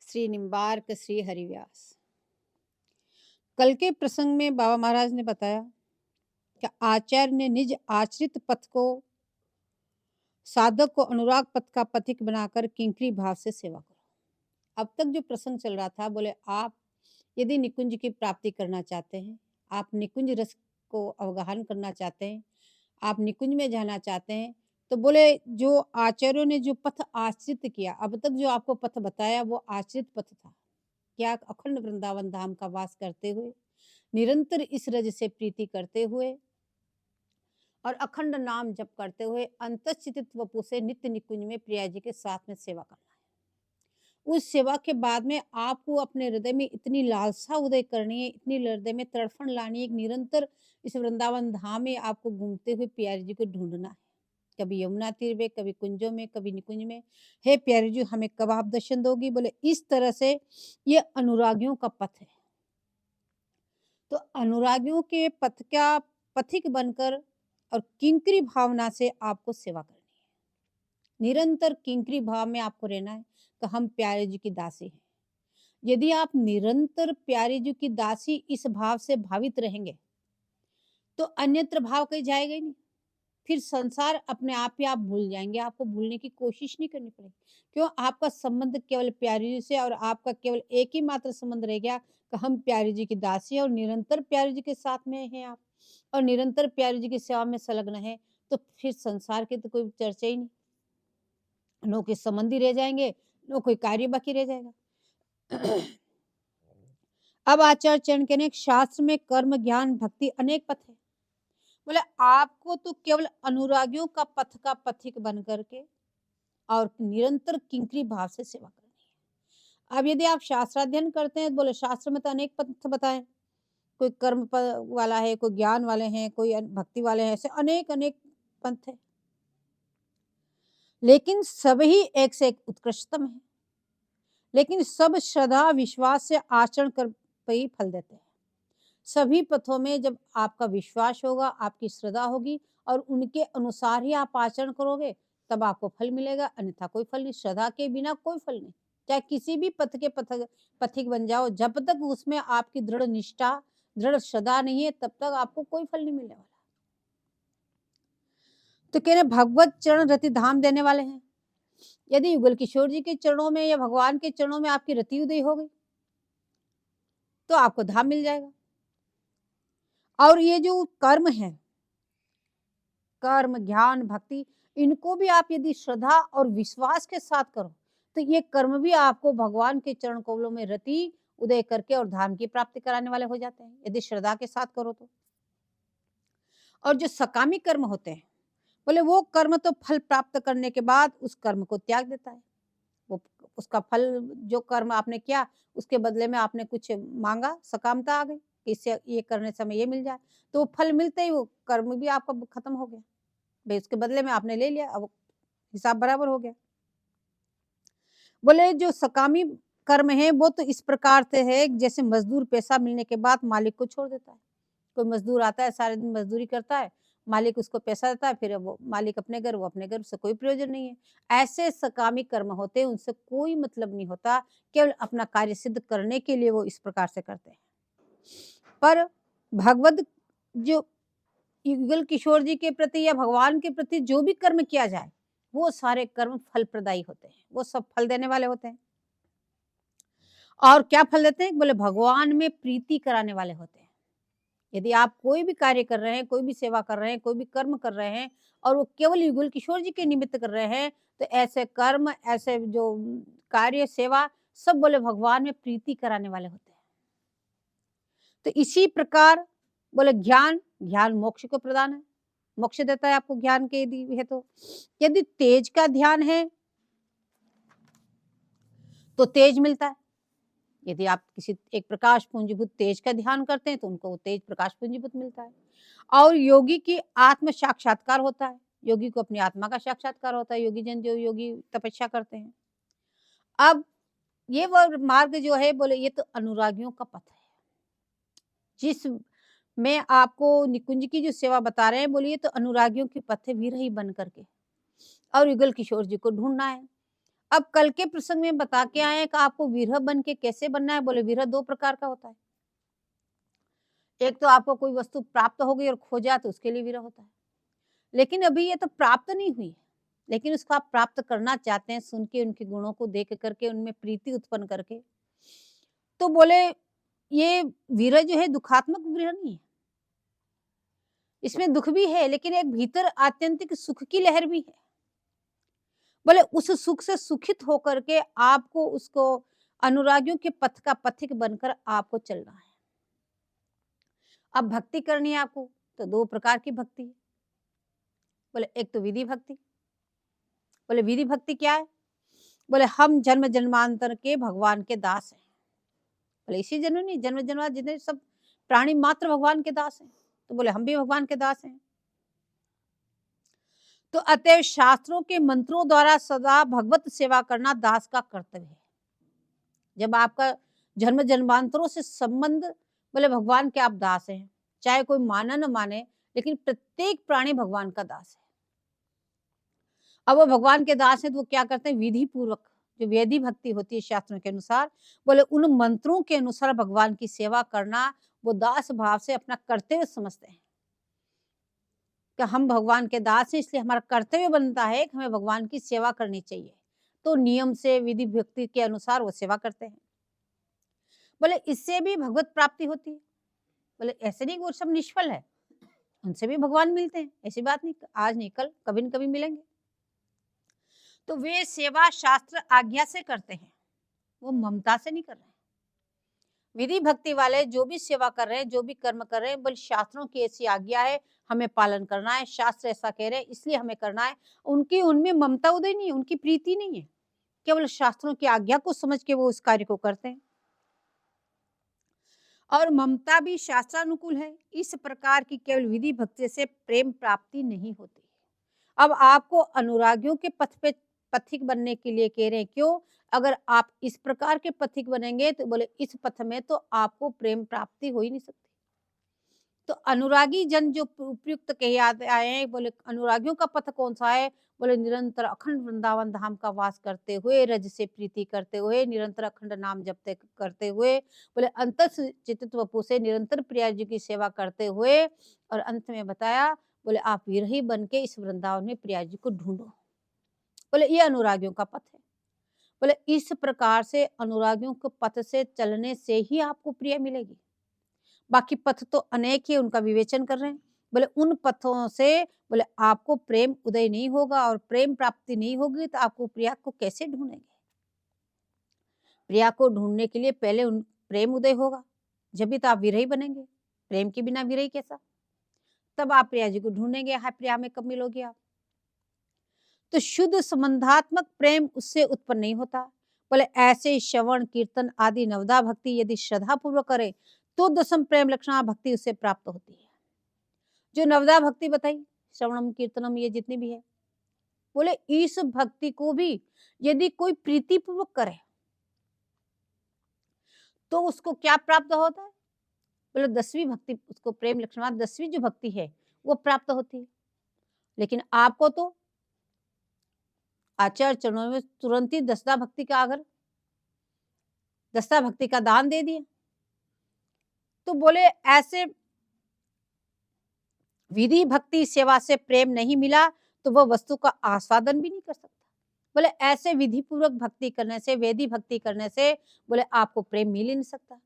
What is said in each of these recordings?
श्री निम्बार्क श्री हरिव्यास। कल के प्रसंग में बाबा महाराज ने बताया कि आचार्य ने निज आश्रित पथ को साधक को अनुराग पथ का पथिक बनाकर किंकरी भाव से सेवा करो। अब तक जो प्रसंग चल रहा था, बोले आप यदि निकुंज की प्राप्ति करना चाहते हैं, आप निकुंज रस को अवगाहन करना चाहते हैं, आप निकुंज में जाना चाहते हैं, तो बोले जो आचार्यों ने जो पथ आश्रित किया, अब तक जो आपको पथ बताया वो आश्रित पथ था। क्या अखंड वृंदावन धाम का वास करते हुए, निरंतर इस रज से प्रीति करते हुए और अखंड नाम जप करते हुए अंतःस्थित वपु से नित्य निकुंज में प्रिया जी के साथ में सेवा करना है। उस सेवा के बाद में आपको अपने हृदय में इतनी लालसा उदय करनी है, इतनी हृदय में तड़फन लानी है, निरंतर इस वृंदावन धाम में आपको घूमते हुए प्यारी जी को ढूंढना है। कभी यमुना तीर में, कभी कुंजों में, कभी निकुंज में। हे प्यारी जी, हमें कब आप दर्शन दोगी? बोले इस तरह से ये अनुरागियों का पथ है। तो अनुरागियों के पथ का पथिक बनकर और किंकरी भावना से आपको सेवा करनी है। निरंतर किंकरी भाव में आपको रहना है कि हम प्यारे जी की दासी हैं। यदि आप निरंतर प्यारे जी की दासी इस भाव से भावित रहेंगे तो अन्यत्र भाव कहीं जाएगा ही नहीं। फिर संसार अपने आप ही आप भूल जाएंगे, आपको भूलने की कोशिश नहीं करनी पड़ेगी। क्यों? आपका संबंध केवल प्यारी जी से और आपका केवल एक ही मात्र संबंध रह गया कि हम प्यारी जी की दासी हैं और निरंतर प्यारी जी के साथ में हैं आप, और निरंतर प्यारी जी की सेवा में संलग्न है। तो फिर संसार की तो कोई चर्चा ही नहीं, नो कोई संबंध ही रह जाएंगे, नो कोई कार्य बाकी रह जाएगा। अब आचार्य चरण के ने शास्त्र में कर्म ज्ञान भक्ति अनेक पथ है। बोले आपको तो केवल अनुरागियों का पथ का पथिक बन करके और निरंतर किंकरी भाव से सेवा करनी है। अब यदि आप शास्त्राध्ययन करते हैं, बोले शास्त्र में तो अनेक पथ बताएं, कोई कर्म वाला है, कोई ज्ञान वाले हैं, कोई भक्ति वाले हैं, ऐसे अनेक अनेक पंथ है, लेकिन सभी एक से एक उत्कृष्टतम है। लेकिन सब श्रद्धा विश्वास से आचरण कर ही फल देते हैं। सभी पथों में जब आपका विश्वास होगा, आपकी श्रद्धा होगी और उनके अनुसार ही आप आचरण करोगे, तब आपको फल मिलेगा, अन्यथा कोई फल नहीं। श्रद्धा के बिना कोई फल नहीं। चाहे किसी भी पथ के पथिक बन जाओ, जब तक उसमें आपकी दृढ़ निष्ठा, दृढ़ श्रद्धा नहीं है, तब तक आपको कोई फल नहीं मिलने वाला। तो कह रहे भगवत चरण रति धाम देने वाले हैं। यदि युगल किशोर जी के चरणों में या भगवान के चरणों में आपकी रति उदय हो गई तो आपको धाम मिल जाएगा। और ये जो कर्म है, कर्म ज्ञान भक्ति, इनको भी आप यदि श्रद्धा और विश्वास के साथ करो तो ये कर्म भी आपको भगवान के चरण कमलों में रति उदय करके और धाम की प्राप्ति कराने वाले हो जाते हैं, यदि श्रद्धा के साथ करो तो। और जो सकामी कर्म होते हैं, बोले वो कर्म तो फल प्राप्त करने के बाद उस कर्म को त्याग देता है। वो उसका फल, जो कर्म आपने किया उसके बदले में आपने कुछ मांगा, सकामता आ गई कि इससे ये करने से हमें ये मिल जाए, तो वो फल मिलते ही वो कर्म भी आपका खत्म हो गया। भाई उसके बदले में आपने ले लिया, अब हिसाब बराबर हो गया। बोले जो सकामी कर्म है वो तो इस प्रकार से है जैसे मजदूर पैसा मिलने के बाद मालिक को छोड़ देता है। कोई मजदूर आता है, सारे दिन मजदूरी करता है, मालिक उसको पैसा देता है, फिर वो मालिक अपने घर, वो अपने घर, उससे कोई प्रयोजन नहीं है। ऐसे सकामी कर्म होते हैं, उनसे कोई मतलब नहीं होता, केवल अपना कार्य सिद्ध करने के लिए वो इस प्रकार से करते हैं। पर भगवत जो युगल किशोर जी के प्रति या भगवान के प्रति जो भी कर्म किया जाए, वो सारे कर्म फल प्रदायी होते हैं, वो सब फल देने वाले होते हैं। और क्या फल देते हैं? बोले भगवान में प्रीति कराने वाले होते हैं। यदि आप कोई भी कार्य कर रहे हैं, कोई भी सेवा कर रहे हैं, कोई भी कर्म कर रहे हैं और वो केवल युगल किशोर जी के निमित्त कर रहे हैं, तो ऐसे कर्म, ऐसे जो कार्य सेवा सब बोले भगवान में प्रीति कराने वाले होते हैं। तो इसी प्रकार बोले ज्ञान, ज्ञान मोक्ष को प्रदान है, मोक्ष देता है आपको ज्ञान के यदि है तो। यदि तेज का ध्यान है तो तेज मिलता है। यदि आप किसी एक प्रकाश पुंजीभूत तेज का ध्यान करते हैं तो उनको वो तेज प्रकाश पुंजीभूत मिलता है। और योगी की आत्म साक्षात्कार होता है, योगी को अपनी आत्मा का साक्षात्कार होता है, योगी जन जो योगी तपस्या करते हैं। अब ये वो मार्ग जो है, बोले ये तो अनुरागियों का पथ है, जिस में आपको निकुंज की जो सेवा बता रहे हैं, बोलिए तो अनुरागियों की पथ है, विरही बन करके और युगल किशोर जी को ढूंढना है। अब कल के प्रसंग में बता के आए हैं कि आपको विरह बन के कैसे बनना है। बोले विरह 2 प्रकार का होता है। एक तो आपको कोई वस्तु प्राप्त हो गई और खो जाए तो उसके लिए विरह होता है। लेकिन अभी ये तो प्राप्त नहीं हुई है, लेकिन उसको आप प्राप्त करना चाहते हैं, सुन के उनके गुणों को देख करके उनमें प्रीति उत्पन्न करके। तो बोले ये विरह जो है दुखात्मक विरह नहीं है। इसमें दुख भी है लेकिन एक भीतर आत्यंतिक सुख की लहर भी है। बोले उस सुख से सुखित होकर के आपको उसको अनुरागियों के पथ का पथिक बनकर आपको चलना है। अब भक्ति करनी है आपको तो 2 प्रकार की भक्ति है। बोले एक तो विधि भक्ति। बोले विधि भक्ति क्या है? बोले हम जन्म जन्मांतर के भगवान के दास हैं। बोले इसी जन्म नहीं, जन्म जन्मांतर जितने सब प्राणी मात्र भगवान के दास हैं। तो बोले हम भी भगवान के दास हैं। तो अतएव शास्त्रों के मंत्रों द्वारा सदा भगवत सेवा करना दास का कर्तव्य है। जब आपका जन्म जन्मांतरों से संबंध, बोले भगवान के आप दास हैं, चाहे कोई माने न माने, लेकिन प्रत्येक प्राणी भगवान का दास है। अब वो भगवान के दास हैं तो वो क्या करते हैं? विधि पूर्वक जो वेदी भक्ति होती है शास्त्रों के अनुसार, बोले उन मंत्रों के अनुसार भगवान की सेवा करना वो दास भाव से अपना कर्तव्य समझते हैं कि हम भगवान के दास हैं, इसलिए हमारा कर्तव्य बनता है कि हमें भगवान की सेवा करनी चाहिए। तो नियम से विधि भक्ति के अनुसार वो सेवा करते हैं। बोले इससे भी भगवत प्राप्ति होती है। बोले ऐसे नहीं वो सब निष्फल है, उनसे भी भगवान मिलते हैं, ऐसी बात नहीं, आज नहीं कल कभी न कभी मिलेंगे। तो वे सेवा शास्त्र आज्ञा से करते हैं, वो ममता से नहीं कर रहे हैं। विधि भक्ति वाले जो भी सेवा कर रहे हैं, जो भी कर्म कर रहे हैं, बोले शास्त्रों की ऐसी आज्ञा है, हमें पालन करना है, शास्त्र ऐसा कह रहे हैं इसलिए हमें करना है। उनकी उनमें ममता उदय नहीं है, उनकी प्रीति नहीं है, केवल शास्त्रों की आज्ञा को समझ के वो उस कार्य को करते हैं। और ममता भी शास्त्रानुकूल है। इस प्रकार की केवल विधि भक्ति से प्रेम प्राप्ति नहीं होती। अब आपको अनुरागियों के पथ पे पथिक बनने के लिए कह रहे हैं। क्यों? अगर आप इस प्रकार के पथिक बनेंगे तो बोले इस पथ में तो आपको प्रेम प्राप्ति हो ही नहीं सकती। तो अनुरागी जन जो उपयुक्त कहे आए हैं, बोले अनुरागियों का पथ कौन सा है? बोले निरंतर अखंड वृंदावन धाम का वास करते हुए, रज से प्रीति करते हुए, निरंतर अखंड नाम जपते करते हुए, बोले अंतर चित्त वपु से निरंतर प्रिया जी की सेवा करते हुए, और अंत में बताया बोले आप विरही बन के इस वृंदावन में प्रिया जी को ढूंढो। बोले ये अनुरागियों का पथ है। बोले इस प्रकार से अनुरागियों के पथ से चलने से ही आपको प्रिय मिलेगी। बाकी पथ तो अनेक ही, उनका विवेचन कर रहे हैं। बोले उन पथों से बोले आपको प्रेम उदय नहीं होगा, और प्रेम प्राप्ति नहीं होगी तो आपको प्रिया को कैसे ढूंढेंगे? प्रिया को ढूंढने के लिए पहले उन प्रेम उदय होगा, जब भी तो आप विरही बनेंगे। प्रेम के बिना विरही कैसा? तब आप प्रिया जी को ढूंढेंगे। हाँ, प्रिया में कब मिलोगे आप? तो शुद्ध संबंधात्मक प्रेम उससे उत्पन्न नहीं होता। बोले ऐसे श्रवण कीर्तन आदि नवदा भक्ति यदि श्रद्धा पूर्वक करे तो दसम प्रेम लक्षणा भक्ति उससे प्राप्त होती है। जो नवदा भक्ति बताई, श्रवणम कीर्तनम ये जितनी भी है, बोले इस भक्ति को भी यदि कोई प्रीति पूर्वक करे तो उसको क्या प्राप्त होता है? बोले 10वीं भक्ति, उसको प्रेम लक्षणा 10वीं जो भक्ति है वो प्राप्त होती है। लेकिन आपको तो आचार्य चरणों में तुरंत ही दसदा भक्ति का अगर दस्ता भक्ति का दान दे दिया, तो बोले ऐसे विधि भक्ति सेवा से प्रेम नहीं मिला तो वह वस्तु का आस्वादन भी नहीं कर सकता। बोले ऐसे विधि पूर्वक भक्ति करने से, वेदी भक्ति करने से बोले आपको प्रेम मिल ही नहीं सकता।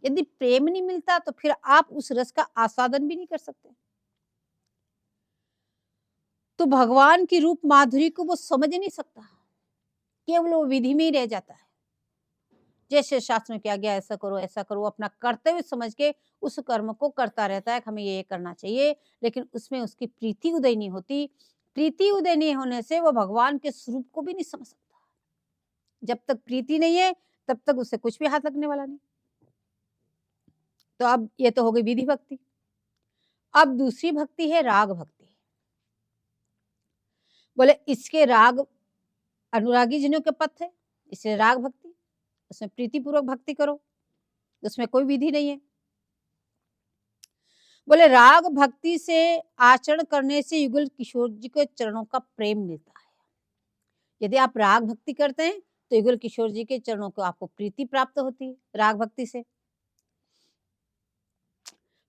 यदि प्रेम नहीं मिलता तो फिर आप उस रस का आस्वादन भी नहीं कर सकते। तो भगवान की रूप माधुरी को वो समझ नहीं सकता, केवल वो विधि में ही रह जाता है। जैसे शास्त्र में किया गया ऐसा करो ऐसा करो, अपना कर्तव्य समझ के उस कर्म को करता रहता है कि हमें ये करना चाहिए, लेकिन उसमें उसकी प्रीति उदय नहीं होती। प्रीति उदय नहीं होने से वो भगवान के स्वरूप को भी नहीं समझ सकता। जब तक प्रीति नहीं है तब तक उसे कुछ भी हाथ लगने वाला नहीं। तो अब ये तो हो गई विधि भक्ति। अब दूसरी भक्ति है राग भक्ति। बोले इसके राग अनुरागी जनों के पथ है, इसलिए राग भक्ति, उसमें प्रीतिपूर्वक भक्ति करो, उसमें कोई विधि नहीं है। बोले राग भक्ति से आचरण करने से युगल किशोर जी के चरणों का प्रेम मिलता है। यदि आप राग भक्ति करते हैं तो युगल किशोर जी के चरणों को आपको प्रीति प्राप्त होती है राग भक्ति से।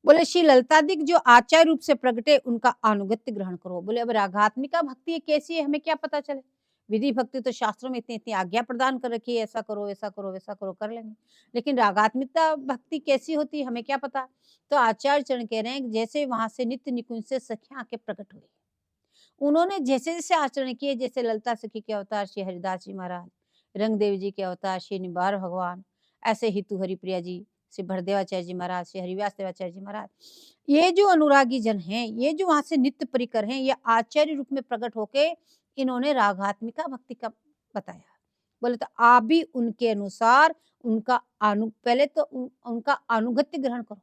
बोले श्री ललितादिक जो आचार्य रूप से प्रगटे उनका अनुगत्य ग्रहण करो। बोले अब रागात्मिका भक्ति कैसी है हमें क्या पता चले। विधि भक्ति तो शास्त्रों में इतनी इतनी आज्ञा प्रदान कर रखी है, ऐसा करो ऐसा करो वैसा करो, कर लेंगे। लेकिन रागात्मिकता भक्ति कैसी होती है हमें क्या पता। तो आचार्य चरण कह रहे हैं जैसे वहां से नित्य निकुंज से सखियां आके प्रकट हुई, उन्होंने जैसे जैसे आचरण किए, जैसे ललिता सखी के अवतार श्री हरिदास जी महाराज, रंगदेव जी के अवतार श्री निबार भगवान, ऐसे हितु हरिप्रिया जी, श्री भरदेवाचार्य जी महाराज, श्री हरिव्यास देवाचार्य जी महाराज, ये जो अनुरागी जन हैं, ये जो वहां से नित्य परिकर हैं, ये आचार्य रूप में प्रकट होके इन्होंने रागात्मिका भक्ति का बताया। बोले तो आप भी उनके अनुसार उनका पहले तो उनका अनुगत्य ग्रहण करो,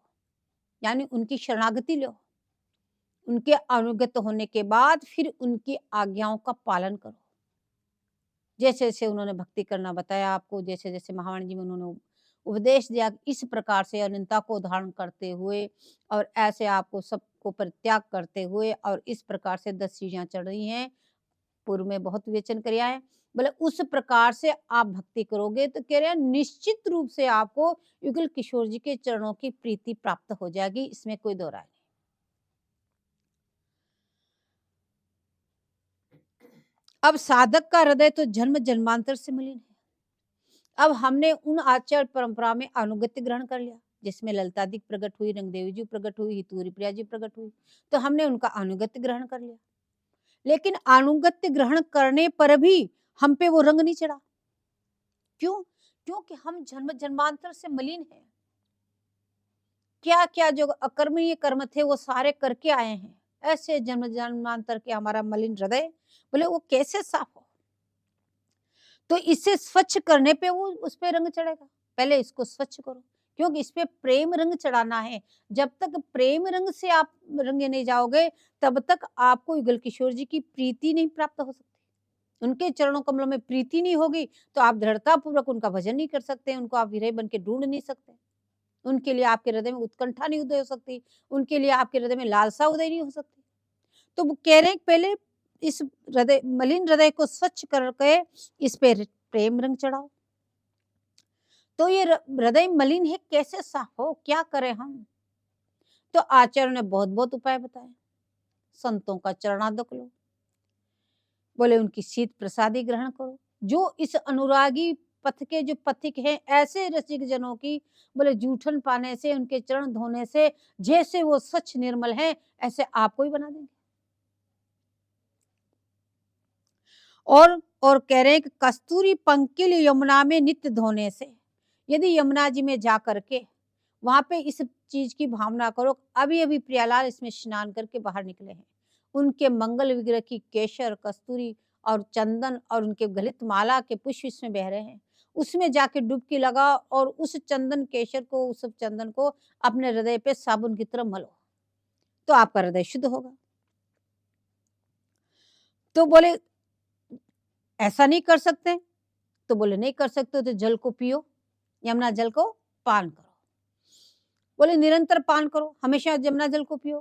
यानी उनकी शरणागति लो। उनके अनुगत होने के बाद फिर उनकी आज्ञाओं का पालन करो। जैसे जैसे उन्होंने भक्ति करना बताया आपको, जैसे जैसे महावाणी जी में उन्होंने उपदेश दिया, इस प्रकार से अनंता को धारण करते हुए और ऐसे आपको सबको परित्याग करते हुए, और इस प्रकार से 10 चीजें चढ़ रही हैं, पूर्व में बहुत विवेचन किया है। बोले उस प्रकार से आप भक्ति करोगे तो कह रहे हैं निश्चित रूप से आपको युगल किशोर जी के चरणों की प्रीति प्राप्त हो जाएगी, इसमें कोई दो राय नहीं। अब साधक का हृदय तो जन्म जन्मांतर से मलिन है। अब हमने उन आचार्य परंपरा में अनुगत्य ग्रहण कर लिया, जिसमें ललितादिक प्रकट हुई, रंगदेवी जी प्रकट हुई, हितूरी प्रिया जी प्रकट हुई, तो हमने उनका अनुगत्य ग्रहण कर लिया। लेकिन अनुगत्य ग्रहण करने पर भी हम पे वो रंग नहीं चढ़ा। क्यों? क्योंकि हम जन्म जन्मांतर से मलिन हैं। क्या क्या जो अकर्मणीय कर्म थे वो सारे करके आए हैं, ऐसे जन्म जन्मांतर के हमारा मलिन हृदय, बोले वो कैसे साफ हो। तो इसे स्वच्छ करने पे वो उस पे रंग चढ़ेगा। पहले इसको स्वच्छ करो, क्योंकि इस पे प्रेम रंग चढ़ाना है। जब तक प्रेम रंग से आप रंगे नहीं जाओगे, तब तक आपको युगल किशोर जी की प्रीति नहीं प्राप्त हो सकती। उनके चरणों कमलों में प्रीति नहीं होगी तो आप दृढ़ता पूर्वक उनका भजन नहीं कर सकते, उनको आप विरह बन के ढूंढ नहीं सकते, उनके लिए आपके हृदय में उत्कंठा नहीं उदय हो सकती, उनके लिए आपके हृदय में लालसा उदय नहीं हो सकती। तो वो कह रहे हैं पहले इस हृदय, मलिन हृदय को स्वच्छ करके इस पे प्रेम रंग चढ़ाओ। तो ये हृदय मलिन है, कैसे साफ हो, क्या करें हम। तो आचार्य ने बहुत बहुत उपाय बताए। संतों का चरणादक लो, बोले उनकी शीत प्रसादी ग्रहण करो। जो इस अनुरागी पथ के जो पथिक हैं, ऐसे रसिक जनों की, बोले जूठन पाने से, उनके चरण धोने से जैसे वो स्वच्छ निर्मल हैं, ऐसे आपको ही बना देंगे। और कह रहे हैं कि कस्तूरी पंकिल यमुना में नित्य धोने से, यदि यमुना जी में जा करके वहां पे इस चीज की भावना करो, अभी अभी प्रियालाल इसमें स्नान करके बाहर निकले हैं, उनके मंगल विग्रह की केशर, कस्तूरी और चंदन और उनके गलित माला के पुष्प इसमें बह रहे हैं, उसमें जाके डुबकी लगा और उस चंदन केशर को, उस चंदन को अपने हृदय पे साबुन की तरह मलो, तो आपका हृदय शुद्ध होगा। तो बोले ऐसा नहीं कर सकते, तो बोले नहीं कर सकते तो जल को पियो, यमुना जल को पान करो। बोले निरंतर पान करो, हमेशा यमुना जल को पियो।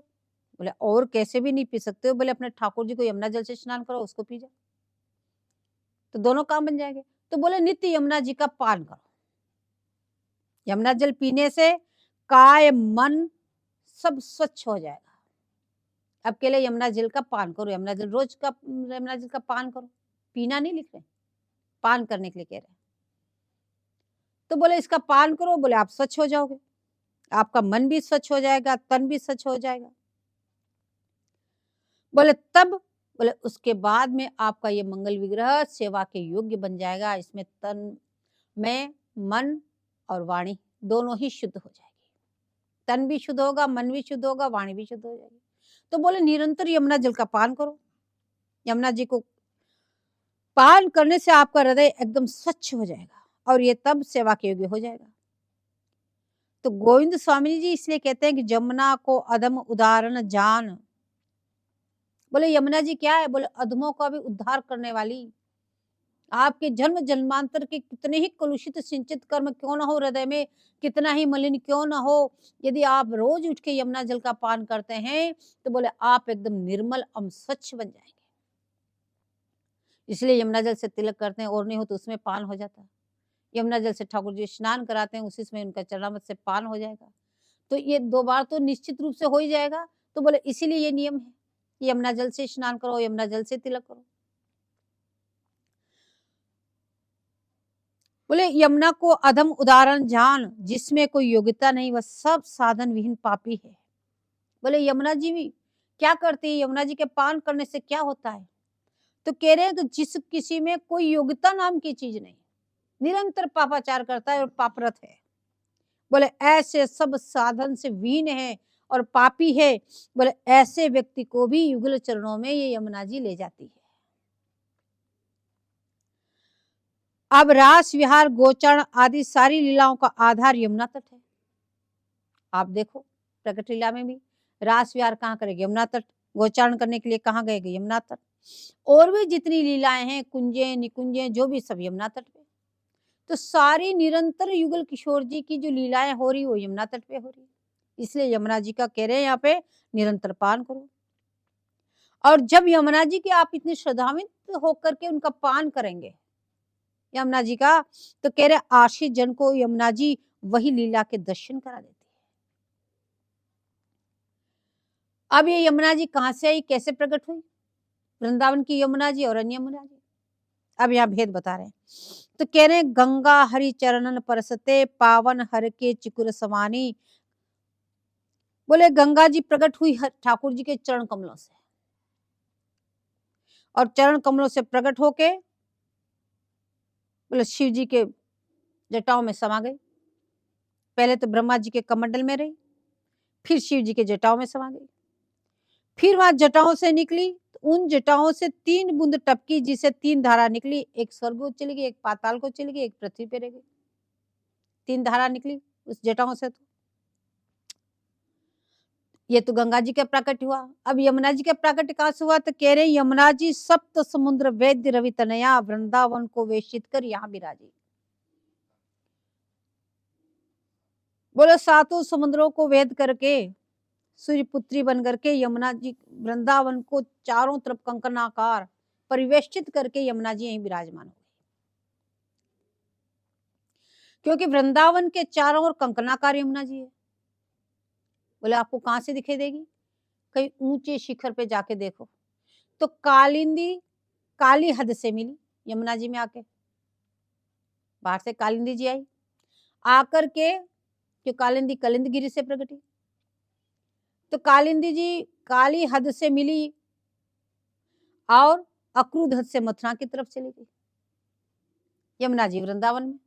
बोले और कैसे भी नहीं पी सकते हो, बोले अपने ठाकुर जी को यमुना जल से स्नान करो, उसको पी जाओ, तो दोनों काम बन जाएंगे। तो बोले नित्य यमुना जी का पान करो। यमुना जल पीने से काय मन सब स्वच्छ हो जाएगा। अब के लिए यमुना जल का पान करो, यमुना जल रोज का, यमुना जल का पान करो, पीना नहीं लिख रहे, पान करने के लिए कह रहे हैं। तो बोले इसका पान करो, बोले आप स्वच्छ हो जाओगे, आपका मन भी स्वच्छ हो जाएगा, तन भी स्वच्छ हो जाएगा। बोले तब, बोले उसके बाद में आपका ये मंगल विग्रह सेवा के योग्य बन जाएगा। इसमें तन में मन और वाणी दोनों ही शुद्ध हो जाएगी, तन भी शुद्ध होगा, मन भी शुद्ध होगा, वाणी भी शुद्ध हो जाएगी। तो बोले निरंतर यमुना जल का पान करो, यमुना जी को पान करने से आपका हृदय एकदम स्वच्छ हो जाएगा और ये तब सेवा के योग्य हो जाएगा। तो गोविंद स्वामी जी इसलिए कहते हैं कि यमुना को अधम उदाहरण जान। बोले यमुना जी क्या है, बोले अधमों का भी उद्धार करने वाली। आपके जन्म जन्मांतर के कितने ही कलुषित सिंचित कर्म क्यों ना हो हृदय में, कितना ही मलिन क्यों ना हो, यदि आप रोज उठ के यमुना जल का पान करते हैं तो बोले आप एकदम निर्मल स्वच्छ बन जाएंगे। इसलिए यमुना जल से तिलक करते हैं, और नहीं हो तो उसमें पान हो जाता है। यमुना जल से ठाकुर जी स्नान कराते हैं, उसी समय उनका चरणामृत से पान हो जाएगा। तो ये 2 बार तो निश्चित रूप से हो ही जाएगा। तो बोले इसीलिए ये नियम है, कि यमुना जल से स्नान करो, यमुना जल से तिलक करो। बोले यमुना को अधम उदाहरण जान, जिसमें कोई योग्यता नहीं, वह सब साधन विहीन पापी है। बोले यमुना जी भी क्या करती है? यमुना जी के पान करने से क्या होता है? तो कह रहे हैं कि जिस किसी में कोई योग्यता नाम की चीज नहीं, निरंतर पापाचार करता है और पापरत है, बोले ऐसे सब साधन से विहीन है और पापी है, बोले ऐसे व्यक्ति को भी युगल चरणों में ये यमुना जी ले जाती है। अब रास विहार गोचरण आदि सारी लीलाओं का आधार यमुना तट है। आप देखो प्रकट लीला में भी रास विहार कहाँ करेगी? यमुना तट। गोचारण करने के लिए कहाँ गए? यमुना तट। और भी जितनी लीलाएं हैं, कुंजे निकुंजे जो भी, सब यमुना तट पे। तो सारी निरंतर युगल किशोर जी की जो लीलाएं हो रही वो यमुना तट पे हो रही। इसलिए यमुना जी का कह रहे हैं यहाँ पे निरंतर पान करो। और जब यमुना जी के आप इतने श्रद्धान्वित होकर के उनका पान करेंगे यमुना जी का, तो कह रहे आशिष जन को यमुना जी वही लीला के दर्शन करा देती है। अब ये यमुना जी कहाँ से आई, कैसे प्रकट हुई? वृंदावन की यमुना जी और अन्य यमुना जी। अब यहाँ भेद बता रहे हैं। तो कह रहे हैं गंगा हरि चरणन परसते, पावन हर के चिकुर समानी। बोले गंगा जी प्रकट हुई ठाकुर जी के चरण कमलों से, और चरण कमलों से प्रकट होके बोले शिव जी के जटाओं में समा गई। पहले तो ब्रह्मा जी के कमंडल में रही, फिर शिव जी के जटाओं में समा गई, फिर वहां जटाओं से निकली, तो उन जटाओं से 3 बूंद टपकी, जिसे 3 धारा निकली, एक स्वर्ग को चली गई, एक पाताल को चली गई, एक पृथ्वी पे रह गई। 3 धारा निकली उस जटाओं से। तो ये तो गंगा जी का प्राकट्य हुआ। अब यमुना जी का प्राकट्य कहां से हुआ? तो कह रहे यमुना जी सप्त समुद्र वैद्य रवि तनया, वृंदावन को वेशित कर यहाँ विराजी। बोलो 7 समुद्रों को वेद करके सूर्य पुत्री बन करके यमुना जी वृंदावन को चारों तरफ कंकनाकार परिवेष्टित करके यमुना जी यहीं विराजमान हो गई। क्योंकि वृंदावन के चारों ओर कंकनाकार यमुना जी है। बोले आपको कहां से दिखाई देगी? कहीं ऊंचे शिखर पे जाके देखो तो कालिंदी काली हद से मिली यमुना जी में आके। बाहर से कालिंदी जी आई, आकर के जो कालिंदी कलिंद गिरी से प्रकटी, तो कालिंदी जी काली हद से मिली और अक्रूर हद से मथुरा की तरफ चली गई यमुना जी वृंदावन में।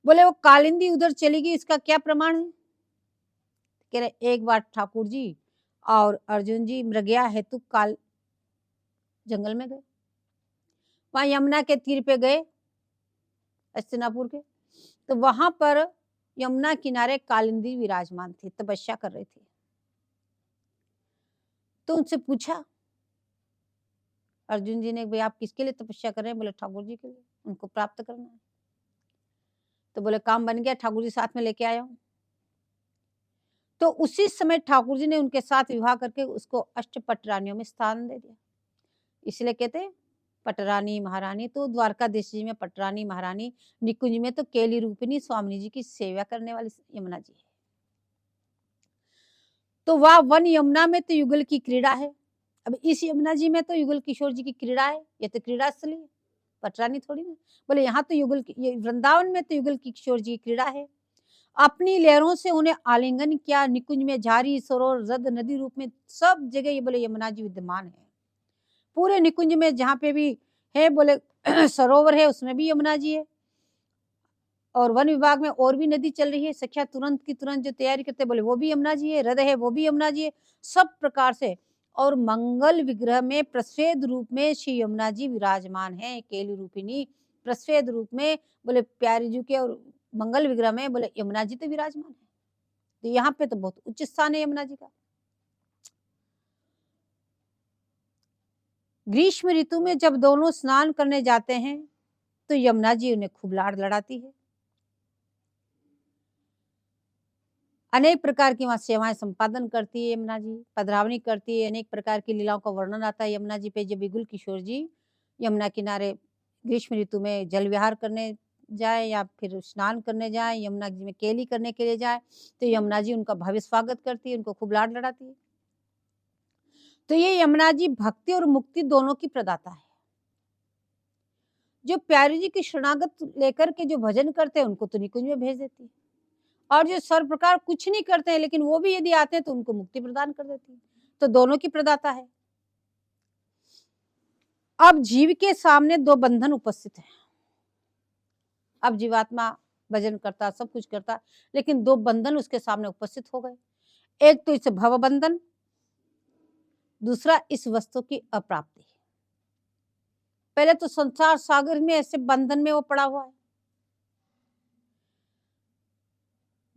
बोले वो कालिंदी उधर चली गई, इसका क्या प्रमाण है? कह रहे एक बार ठाकुर जी और अर्जुन जी मृगया हेतु काल जंगल में गए, वहां यमुना के तीर पे गए हस्तिनापुर के, तो वहां पर यमुना किनारे कालिंदी विराजमान थी, तपस्या कर रही थी। तो उनसे पूछा अर्जुन जी ने, भाई आप किसके लिए तपस्या कर रहे हैं? बोले ठाकुर जी के लिए, उनको प्राप्त करना है। तो बोले काम बन गया, ठाकुर जी साथ में लेके आया हूं। तो उसी समय ठाकुर जी ने उनके साथ विवाह करके उसको अष्टपट रानियों में स्थान दे दिया। इसलिए कहते हैं पटरानी महारानी। तो द्वारकाधीश जी में पटरानी महारानी, निकुंज में तो केली रूपिणी स्वामी जी की सेवा करने वाली यमुना जी है। तो वह वन यमुना में तो युगल की क्रीड़ा है। अब इस यमुना जी में तो युगल किशोर जी की क्रीड़ा है, ये तो क्रीड़ा स्थली है, पटरानी थोड़ी ना। बोले यहाँ तो युगल वृंदावन में तो युगल किशोर जी की क्रीड़ा है। अपनी लहरों से उन्हें आलिंगन किया, निकुंज में जारी सरोवर रद नदी रूप में सब जगह ये बोले यमुना जी विद्यमान है। पूरे निकुंज में जहाँ पे भी है बोले सरोवर है उसमें भी यमुना जी है, और वन विभाग में और भी नदी चल रही है, सख्या तुरंत की तुरंत जो तैयारी करते बोले वो भी यमुना जी है, हृदय है वो भी यमुना जी है, सब प्रकार से। और मंगल विग्रह में प्रस्वेद रूप में श्री यमुना जी विराजमान है, केली रूपिणी प्रस्वेद रूप में बोले प्यारी जी के, और मंगल विग्रह में बोले यमुना जी तो विराजमान है। तो यहाँ पे तो बहुत उच्च स्थान है यमुना जी का। ग्रीष्म ऋतु में जब दोनों स्नान करने जाते हैं तो यमुना जी उन्हें खूब लाड़ लड़ाती है। अनेक प्रकार की वहां सेवाएं संपादन करती है यमुना जी, पधरावनी करती है, अनेक प्रकार की लीलाओं का वर्णन आता है यमुना जी पे। जब बिगुल किशोर जी यमुना किनारे ग्रीष्म ऋतु में जल विहार करने जाए या फिर स्नान करने जाए, यमुना जी में केली करने के लिए जाए, तो यमुना जी उनका भव्य स्वागत करती है, उनको खूब लाड लड़ाती है। तो ये यमुना जी भक्ति और मुक्ति दोनों की प्रदाता है। जो प्यारी जी की शरणागत लेकर के जो भजन करते हैं उनको तो निकुंज में भेज देती है, और जो सर्व प्रकार कुछ नहीं करते हैं लेकिन वो भी यदि आते हैं तो उनको मुक्ति प्रदान कर देती है। तो दोनों की प्रदाता है। अब जीव के सामने दो बंधन उपस्थित हैं। अब जीवात्मा भजन करता, सब कुछ करता, लेकिन दो बंधन उसके सामने उपस्थित हो गए। एक तो इस भव बंधन, दूसरा इस वस्तु की अप्राप्ति। पहले तो संसार सागर में ऐसे बंधन में वो पड़ा हुआ है,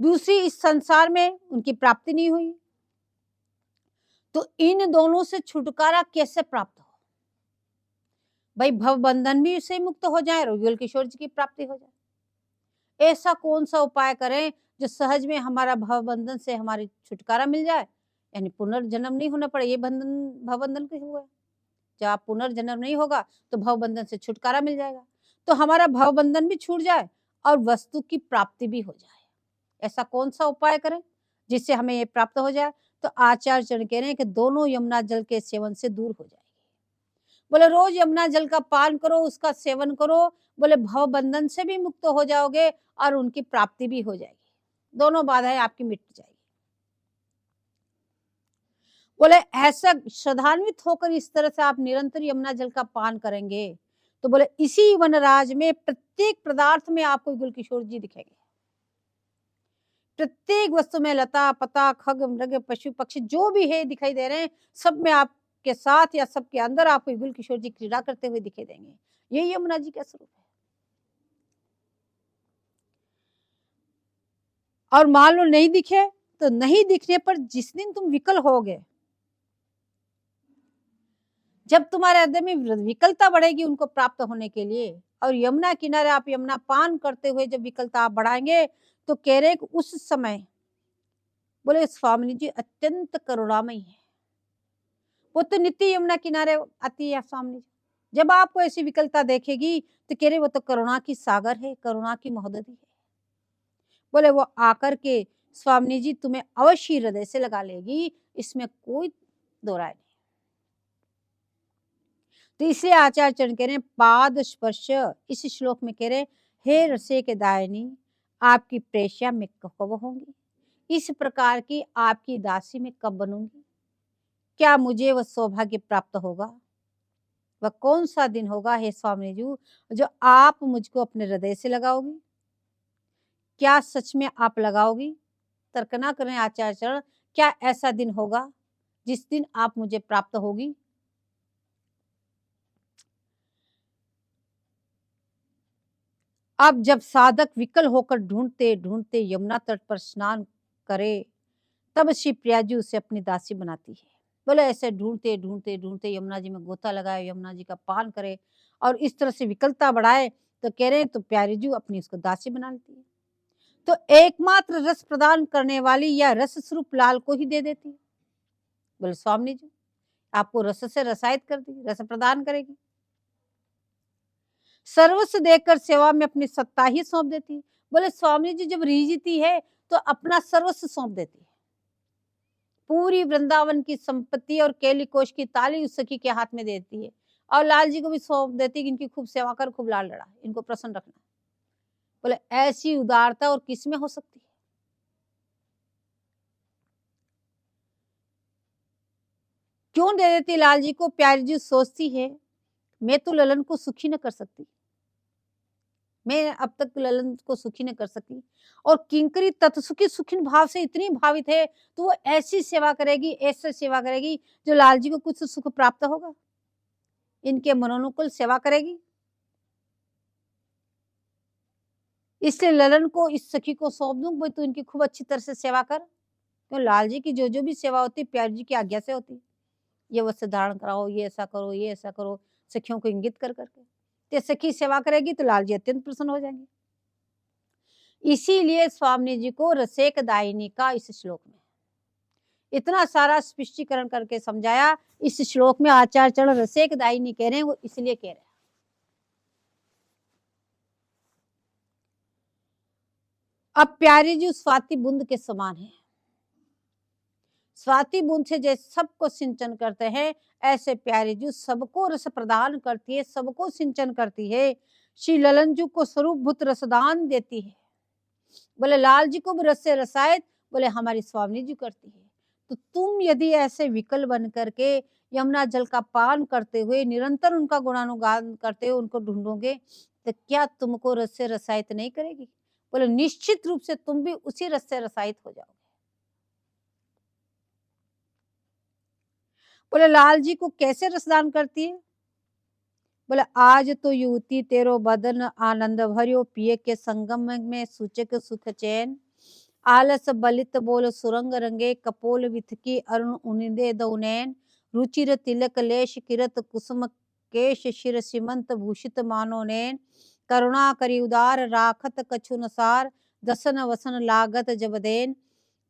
दूसरी इस संसार में उनकी प्राप्ति नहीं हुई। तो इन दोनों से छुटकारा कैसे प्राप्त हो? भाई भव बंधन भी से मुक्त हो जाए, युगल किशोर जी की प्राप्ति हो जाए। ऐसा कौन सा उपाय करें जो सहज में हमारा भव बंधन से हमारी छुटकारा मिल जाए, यानी पुनर्जन्म नहीं होना पड़े। ये बंधन भव बंधन कैसे हुआ? जब आप पुनर्जन्म नहीं होगा तो भव बंधन से छुटकारा मिल जाएगा, तो हमारा भव बंधन भी छूट जाए और वस्तु की प्राप्ति भी हो जाए। ऐसा कौन सा उपाय करें जिससे हमें ये प्राप्त हो जाए? तो आचार्य चरण कह रहे हैं कि दोनों यमुना जल के सेवन से दूर हो जाएगी। बोले रोज यमुना जल का पान करो, उसका सेवन करो, बोले भव बंधन से भी मुक्त हो जाओगे और उनकी प्राप्ति भी हो जाएगी, दोनों बाधाएं आपकी मिट जाएगी। बोले ऐसा श्रद्धान्वित होकर इस तरह से आप निरंतर यमुना जल का पान करेंगे तो बोले इसी वनराज में प्रत्येक पदार्थ में आपको युगल किशोर जी दिखेंगे। प्रत्येक वस्तु में लता पता खग मृग पशु पक्षी जो भी है दिखाई दे रहे हैं, सब में आपके साथ या सबके अंदर आपको युगल किशोर जी क्रीड़ा करते हुए दिखाई देंगे। यही यमुना जी का स्वरूप है। और मान लो नहीं दिखे तो नहीं दिखने पर जिस दिन तुम विकल होगे, जब तुम्हारे हृदय में विकलता बढ़ेगी उनको प्राप्त होने के लिए, और यमुना किनारे आप यमुना पान करते हुए जब विकलता आप बढ़ाएंगे तो कह रहे उस समय बोले स्वामी जी अत्यंत करुणामयी है। वो तो नित्य यमुना किनारे आती है स्वामी जी। जब आपको ऐसी विकलता देखेगी तो कह रहे वो तो करुणा की सागर है, करुणा की महोदधि है। बोले वो आकर के स्वामी जी तुम्हें अवश्य हृदय से लगा लेगी, इसमें कोई दो राय नहीं। तो इसलिए आचार्य चरण कह रहे हैं पाद स्पर्श, इस श्लोक में कह रहे हे रसे के दायनी आपकी प्रेष्या में कब होंगी, इस प्रकार की आपकी दासी में कब बनूंगी, क्या मुझे वह सौभाग्य प्राप्त होगा? वह कौन सा दिन होगा हे स्वामी जी जो आप मुझको अपने हृदय से लगाओगी? क्या सच में आप लगाओगी? तर्क ना करें आचार्य चरण, क्या ऐसा दिन होगा जिस दिन आप मुझे प्राप्त होगी? अब जब साधक विकल होकर ढूंढते ढूंढते यमुना तट पर स्नान करे, तब श्री प्रिया जी उसे अपनी दासी बनाती है। बोले ऐसे ढूंढते ढूंढते ढूंढते यमुना जी में गोता लगाए, यमुना जी का पान करे और इस तरह से विकलता बढ़ाए, तो कह रहे हैं तो प्यारी जी अपनी उसको दासी बना लेती है। तो एकमात्र रस प्रदान करने वाली या रस स्वरूप लाल को ही दे देती है। बोले स्वामी जी आपको रस से रसायत कर दी, रस प्रदान करेगी। सर्वस्व देकर सेवा में अपनी सत्ता ही सौंप देती है। बोले स्वामी जी जब रीझती है तो अपना सर्वस्व सौंप देती है। पूरी वृंदावन की संपत्ति और केली कोश की ताली उस सखी के हाथ में देती है और लाल जी को भी सौंप देती है कि इनकी खूब सेवा कर, खूब लाल लड़ा, इनको प्रसन्न रखना। बोले ऐसी उदारता और किसमें हो सकती है? क्यों दे देती लाल जी को? प्यारी जी सोचती है मैं तो ललन को सुखी न कर सकती, मैं अब तक ललन को सुखी न कर सकी, और किंकरी तत्सुखी सुखिन भाव से इतनी भावित है तो वो ऐसी सेवा करेगी, ऐसे सेवा करेगी जो लाल जी को कुछ सुख प्राप्त होगा, इनके मनोनुकूल सेवा करेगी। इसलिए ललन को इस सखी को सौंप दूं, भाई तो इनकी खूब अच्छी तरह से सेवा कर। क्यों लाल जी की जो भी सेवा होती प्यारी जी की आज्ञा से होती, ये वस्त्र धारण कराओ, ये ऐसा करो, ये ऐसा करो, सखियों को इंगित कर करके। तो सखी सेवा करेगी तो लाल जी अत्यंत प्रसन्न हो जाएंगे। इसीलिए स्वामी जी को रसेक दायिनी का इस श्लोक में इतना सारा स्पष्टीकरण करके समझाया। इस श्लोक में आचार्य चरण रसेक दायिनी कह रहे हैं, वो इसलिए कह रहे हैं अब प्यारी जी स्वाति बूंद के समान है। स्वाति बूंद से जैसे सबको सिंचन करते हैं, ऐसे प्यारी जी सबको रस प्रदान करती है, सबको सिंचन करती है। श्री ललन जी को स्वरूपभूत रसदान देती है। बोले लाल जी को भी रस से रसायत, बोले हमारी स्वामी जी करती है। तो तुम यदि ऐसे विकल बन करके यमुना जल का पान करते हुए निरंतर उनका गुणानुगान करते हुए उनको ढूंढोगे, तो क्या तुमको रस से रसायत नहीं करेगी? बोले निश्चित रूप से तुम भी उसी रस से रसायत हो जाओगे। बोले लाल जी को कैसे रसदान करती है? बोले आज तो युवती तेरो बदन आनंद भरियो, पिए के संगम में सूचक सुख चैन। आलस बलित बोल सुरंग रंगे, कपोल विथकी अरुण उनिदे दौनैन। रुचिर तिलक लेश किरत कुसुम केश, शिर सीमंत भूषित मानो नैन। करुणा करी उदार राखत कछु नसार, दसन वसन लागत जबदेन।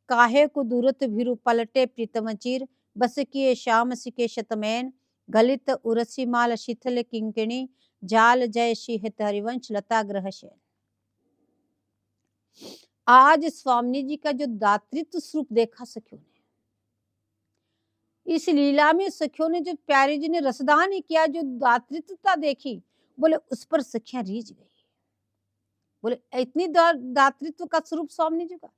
काहे को दूरत भिरु पलटे प्रीतम चीर, बस किए श्याम सिके शतमैन। गलित उरसी माल शीतल किंकिणी, जाल जय शिहत हरिवंश लता ग्रह शैन। आज स्वामी जी का जो दातृत्व स्वरूप देखा सखियों ने, इस लीला में सखियों ने जो प्यारे जी ने रसदान ही किया, जो दातृत्वता देखी, बोले उस पर सखियां रीझ गई। बोले इतनी दातृत्व का स्वरूप स्वामी जी का।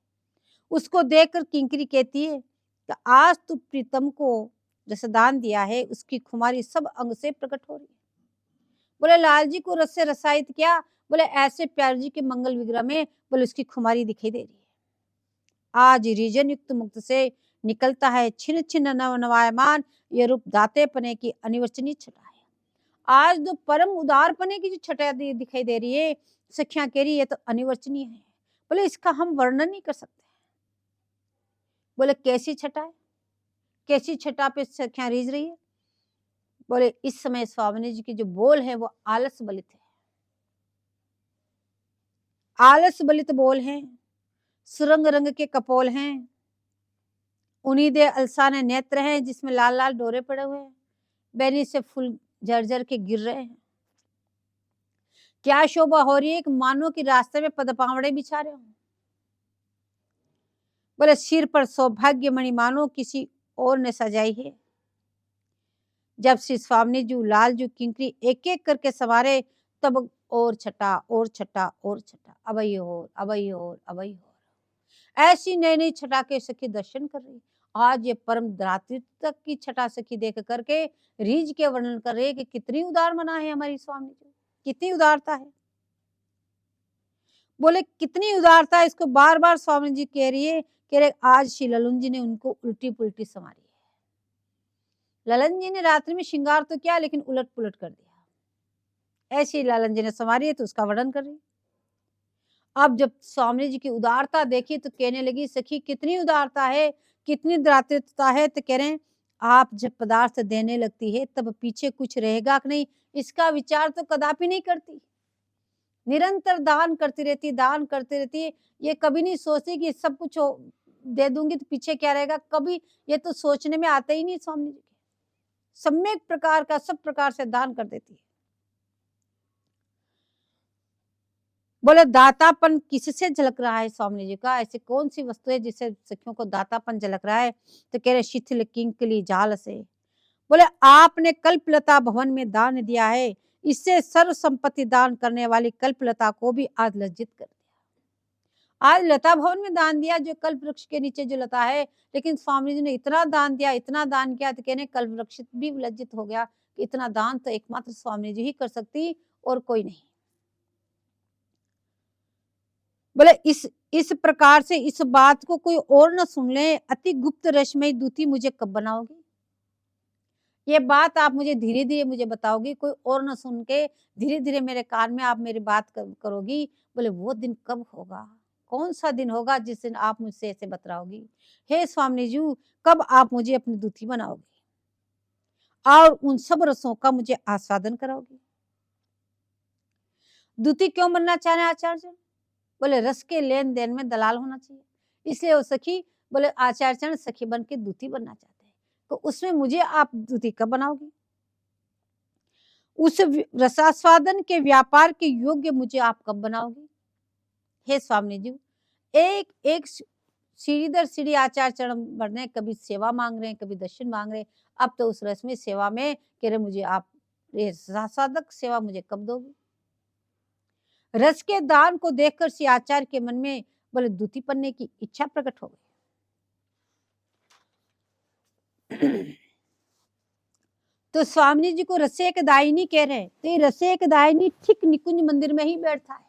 उसको देखकर किंकरी कहती है कि आज तू प्रीतम को रसदान दिया है, उसकी खुमारी सब अंग से प्रकट हो रही है। बोले लाल जी को रस से रसायत किया, बोले ऐसे प्यारे जी के मंगल विग्रह में बोले उसकी खुमारी दिखाई दे रही है। आज रीजन युक्त मुक्त से निकलता है छिन्न छिन्न नव नवायमान, ये रूप दाते पने की अनिवर्चनीय छटा है। आज जो परम उदार पने की जो छटा दिखाई दे रही है, सखियां कह रही है तो अनिवर्चनीय है। बोले इसका हम वर्णन नहीं कर सकते। बोले कैसी छटा है, कैसी छटा पे सखियां रीझ रही है? बोले इस समय स्वामी जी के जो बोल है वो आलस बलित है, आलस बलित बोल हैं, सुरंग रंग के कपोल हैं, उन्नीदे अलसाने नेत्र हैं जिसमें लाल लाल डोरे पड़े हुए हैं, बैनी से फूल झरझर के गिर रहे हैं। क्या शोभा हो रही है कि मानो कि रास्ते में पदपावड़े बिछा रहे हो। बोले सिर पर सौभाग्य मणि मानो किसी और ने सजाई है। जब श्री स्वामी जी लाल जी किंकरी एक एक करके सवारे, तब और छटा और छटा और छटा, अबई और अबई और अबई और, ऐसी नई नई छटा के सखी दर्शन कर रही। आज ये परम दातृत्व की छटा सखी देख करके रीझ के वर्णन कर रहे कि कितनी उदार मना है हमारी स्वामी जी, कितनी उदारता है। बोले कितनी उदारता है, इसको बार बार स्वामी जी कह रही है, कह रहे आज श्री ललन जी ने उनको उल्टी पुल्टी संवारी है। ललन जी ने रात्रि में श्रृंगार तो किया लेकिन उलट पुलट कर दिया, ऐसी ललन जी ने संवारी है तो उसका वर्णन कर रही। अब जब स्वामी जी की उदारता देखी तो कहने लगी सखी कितनी उदारता है, कितनी दातृत्वता है। तो कह रहे हैं आप जब पदार्थ देने लगती है तब पीछे कुछ रहेगा कि नहीं, इसका विचार तो कदापि नहीं करती। निरंतर दान करती रहती, दान करती रहती है। ये कभी नहीं सोचती कि सब कुछ दे दूंगी तो पीछे क्या रहेगा, कभी ये तो सोचने में आता ही नहीं स्वामी जी के। सम्यक प्रकार का सब प्रकार से दान कर देती है। बोले दातापन किससे झलक रहा है स्वामी जी का, ऐसी कौन सी वस्तु है जिससे सखियों को दातापन झलक रहा है? तो कह रहे शिथिल किंकली जाल से। बोले आपने कल्पलता भवन में दान दिया है, इससे सर्व संपत्ति दान करने वाली कल्पलता को भी आज लज्जित कर दिया। आज लता भवन में दान दिया, जो कल्प वृक्ष के नीचे जो लता है, लेकिन स्वामी जी ने इतना दान दिया, इतना दान किया, तो कहने कल्प वृक्ष भी लज्जित हो गया कि इतना दान तो एकमात्र स्वामी जी ही कर सकती और कोई नहीं। बोले इस प्रकार से इस बात को कोई और न सुन ले, अति गुप्त रश्मि दूती मुझे कब बनाओगी? ये बात आप मुझे धीरे धीरे मुझे बताओगी, कोई और न सुन के धीरे धीरे मेरे कान में आप मेरी बात करोगी। बोले वो दिन कब होगा, कौन सा दिन होगा जिस दिन आप मुझसे ऐसे बतलाओगी? हे स्वामी जी, कब आप मुझे अपनी दूती बनाओगी और उन सब रसों का मुझे आस्वादन कराओगी? दूती क्यों बनना चाह रहे हैं आचार्य? बोले रस के लेन देन में दलाल होना चाहिए, इसलिए वो सखी, बोले आचार्य सखी बन के दूती बनना चाहते हैं, तो उसमें मुझे आप दूती कब बनाओगी? उस रसास्वादन के व्यापार के योग्य मुझे आप कब बनाओगी? हे स्वामी जी, एक एक सीढ़ी दर सीढ़ी आचार चरण बढ़ रहे हैं, कभी सेवा मांग रहे हैं, कभी दर्शन मांग रहे हैं। अब तो उस रस्मी सेवा में कह रहे मुझे आप ये साधक सेवा मुझे कब दोगे? रस के दान को देखकर श्री आचार्य के मन में बोले दूती पन्ने की इच्छा प्रकट हो गई। तो स्वामी जी को रसेक दायिनी कह रहे हैं, तो ये रसेक दायिनी ठीक निकुंज मंदिर में ही बैठता है।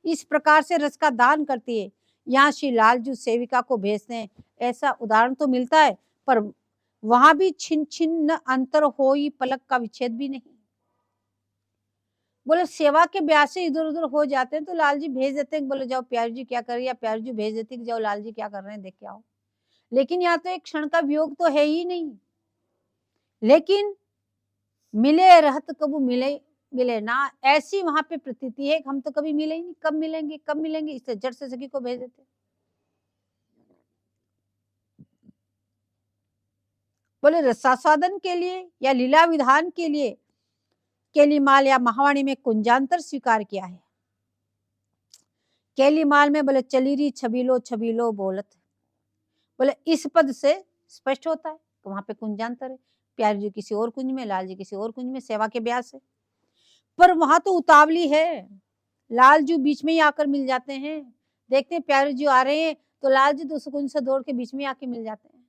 इस प्रकार से रस का दान करती है। यहाँ श्री लालजू सेविका को भेजते हैं, ऐसा उदाहरण तो मिलता है, पर वहां भी छिन छिन्न अंतर होई पलक का विच्छेद भी नहीं। बोले सेवा के ब्याह से इधर उधर हो जाते हैं तो लाल जी भेज देते हैं, बोले जाओ प्यारी जी क्या कर रही है, प्यारी जी भेज देती कि जाओ लाल जी क्या कर रहे हैं देख के आओ। लेकिन यहाँ तो एक क्षण का वियोग तो है ही नहीं। लेकिन मिले रहत कबू मिले मिले ना, ऐसी वहां पे प्रतीति है, हम तो कभी मिले ही नहीं, कब मिलेंगे कब मिलेंगे, इससे जट से सखी को भेज देते। बोले रसास्वादन के लिए या लीला विधान के लिए केलीमाल या महावाणी में कुंजांतर स्वीकार किया है। केलीमाल में बोले चलीरी छबीलो छबीलो बोलत, बोले इस पद से स्पष्ट होता है तो वहां पे कुंजांतर है, प्यारी जी किसी और कुंज में, लाल जी किसी और कुंज में, सेवा के ब्याह से। पर वहां तो उतावली है, लाल जी बीच में ही आकर मिल जाते हैं। देखते हैं प्यारी जी आ रहे हैं तो लाल जी तो उस कुंज से दौड़ के बीच में आके मिल जाते हैं।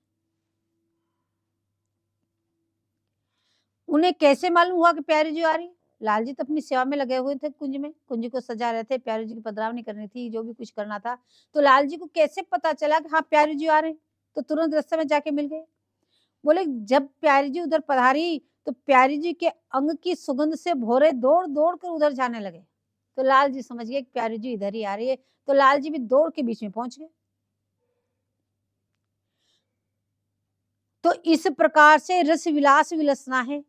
उन्हें कैसे मालूम हुआ कि प्यारी जी आ रही? लाल जी तो अपनी सेवा में लगे हुए थे कुंज में, कुंज को सजा रहे थे, प्यारी जी की पधरावनी करनी थी, जो भी कुछ करना था। तो लाल जी को कैसे पता चला कि हाँ प्यारी जी आ रहे हैं? तो तुरंत रास्ते में जाके मिल गए। बोले जब प्यारी जी उधर पधारी तो प्यारी जी के अंग की सुगंध से भोरे दौड़ दौड़ कर उधर जाने लगे। तो लाल जी समझ गए कि प्यारी जी इधर ही आ रही है, तो लाल जी भी दौड़ के बीच में पहुंच गए। तो इस प्रकार से रस विलास विलसना है,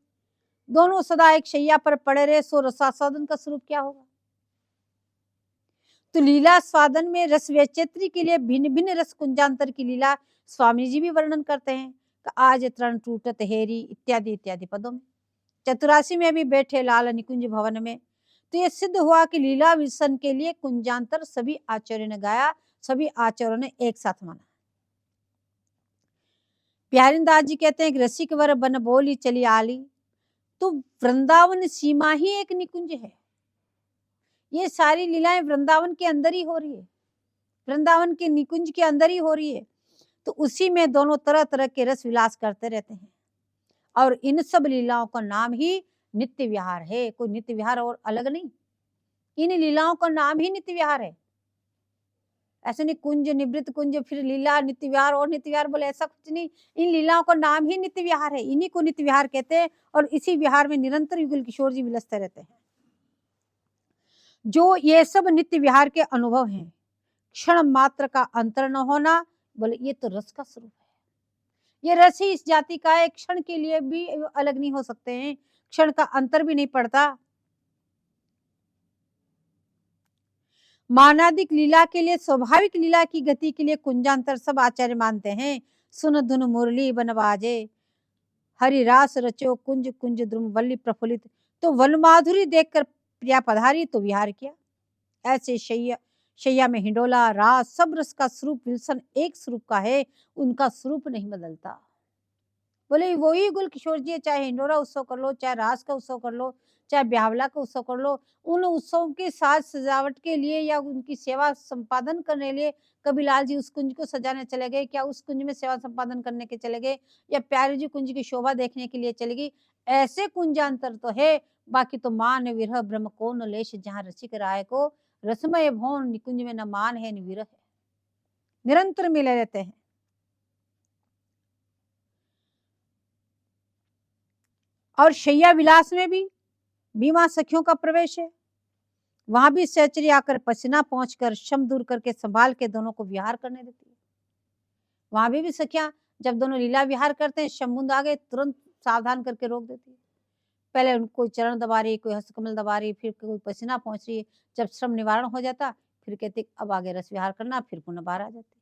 दोनों सदा एक शैया पर पड़े रहे, सो रसास्वादन का स्वरूप क्या होगा? तो लीला स्वादन में रस वैचित्री के लिए भिन्न भिन्न रस कुंजांतर की लीला स्वामी जी भी वर्णन करते हैं। आज तरण टूटत हेरी इत्यादि इत्यादि पदों में। चतुरासी में भी बैठे लाल निकुंज भवन में। तो ये सिद्ध हुआ कि लीला विसन के लिए कुंजांतर सभी आचार्यों ने गाया, सभी आचार्यों ने एक साथ माना। प्यारीदास जी कहते हैं कि रसिक वर बन बोली चली आली, तो वृंदावन सीमा ही एक निकुंज है। ये सारी लीलाएं वृंदावन के अंदर ही हो रही है, वृंदावन के निकुंज के अंदर ही हो रही है। तो उसी में दोनों तरह तरह के रस विलास करते रहते हैं, और इन सब लीलाओं का नाम ही नित्य विहार है, कोई नित्य विहार और अलग नहीं। इन लीलाओं का नाम ही नित्य विहार है। ऐसे नहीं कुंज निवृत्त कुंज फिर लीला नित्य विहार और नित्य विहार बोले, ऐसा कुछ नहीं। इन लीलाओं का नाम ही नित्य विहार है, इन्हीं को नित्य विहार कहते हैं, और इसी विहार में निरंतर युगल किशोर जी विलसते रहते हैं। जो ये सब नित्य विहार के अनुभव हैं, क्षण मात्र का अंतर न होना, बोले ये तो रस का स्वरूप है। ये रस ही इस जाति का है, क्षण के लिए भी अलग नहीं हो सकते हैं, क्षण का अंतर भी नहीं पड़ता। मानादिक लीला के लिए, स्वाभाविक लीला की गति के लिए कुंजांतर सब आचार्य मानते हैं। सुन धुन मुरली बन बाजे, हरि रास रचो कुंज कुंज द्रुम वल्ली प्रफुल्लित। तो वन माधुरी देखकर प्रिया पधारी तो विहार किया। ऐसे शैया शैया में हिंडोला रास सब रस का स्वरूप विल्सन एक स्वरूप का है, उनका स्वरूप नहीं बदलता। बोले वही गुल किशोर जी, चाहे हिंडोरा उत्सव कर लो, चाहे रास का उत्सव कर लो, चाहे ब्यावला का उत्सव कर लो, उन उत्सवों के साज सजावट के लिए या उनकी सेवा संपादन करने लिए कभी लाल जी उस कुंज को सजाने चले गए क्या, उस कुंज में सेवा संपादन करने के चले गए, या प्यारी जी कुंज की शोभा देखने के लिए चले गई? ऐसे कुंजांतर तो है, बाकी तो मान विरह ब्रह्म को न लेश, जहाँ रसिक राय को रसमय भवन निकुंज में न मान है न विरह है, निरंतर मिले रहते हैं। और शैया विलास में भी बीमा सखियों का प्रवेश है, वहां भी सहचरी आकर पसीना पहुंचकर शम दूर करके संभाल के दोनों को विहार करने देती है। वहां भी सखियां जब दोनों लीला विहार करते हैं, शम्बुंद आ गए तुरंत सावधान करके रोक देती है। पहले उनको चरण दबा रही, कोई हस्तकमल दबा रही, फिर कोई पसीना पहुंच रही है, जब श्रम निवारण हो जाता फिर कहते अब आगे रस विहार करना, फिर पुनः बाहर आ जाती।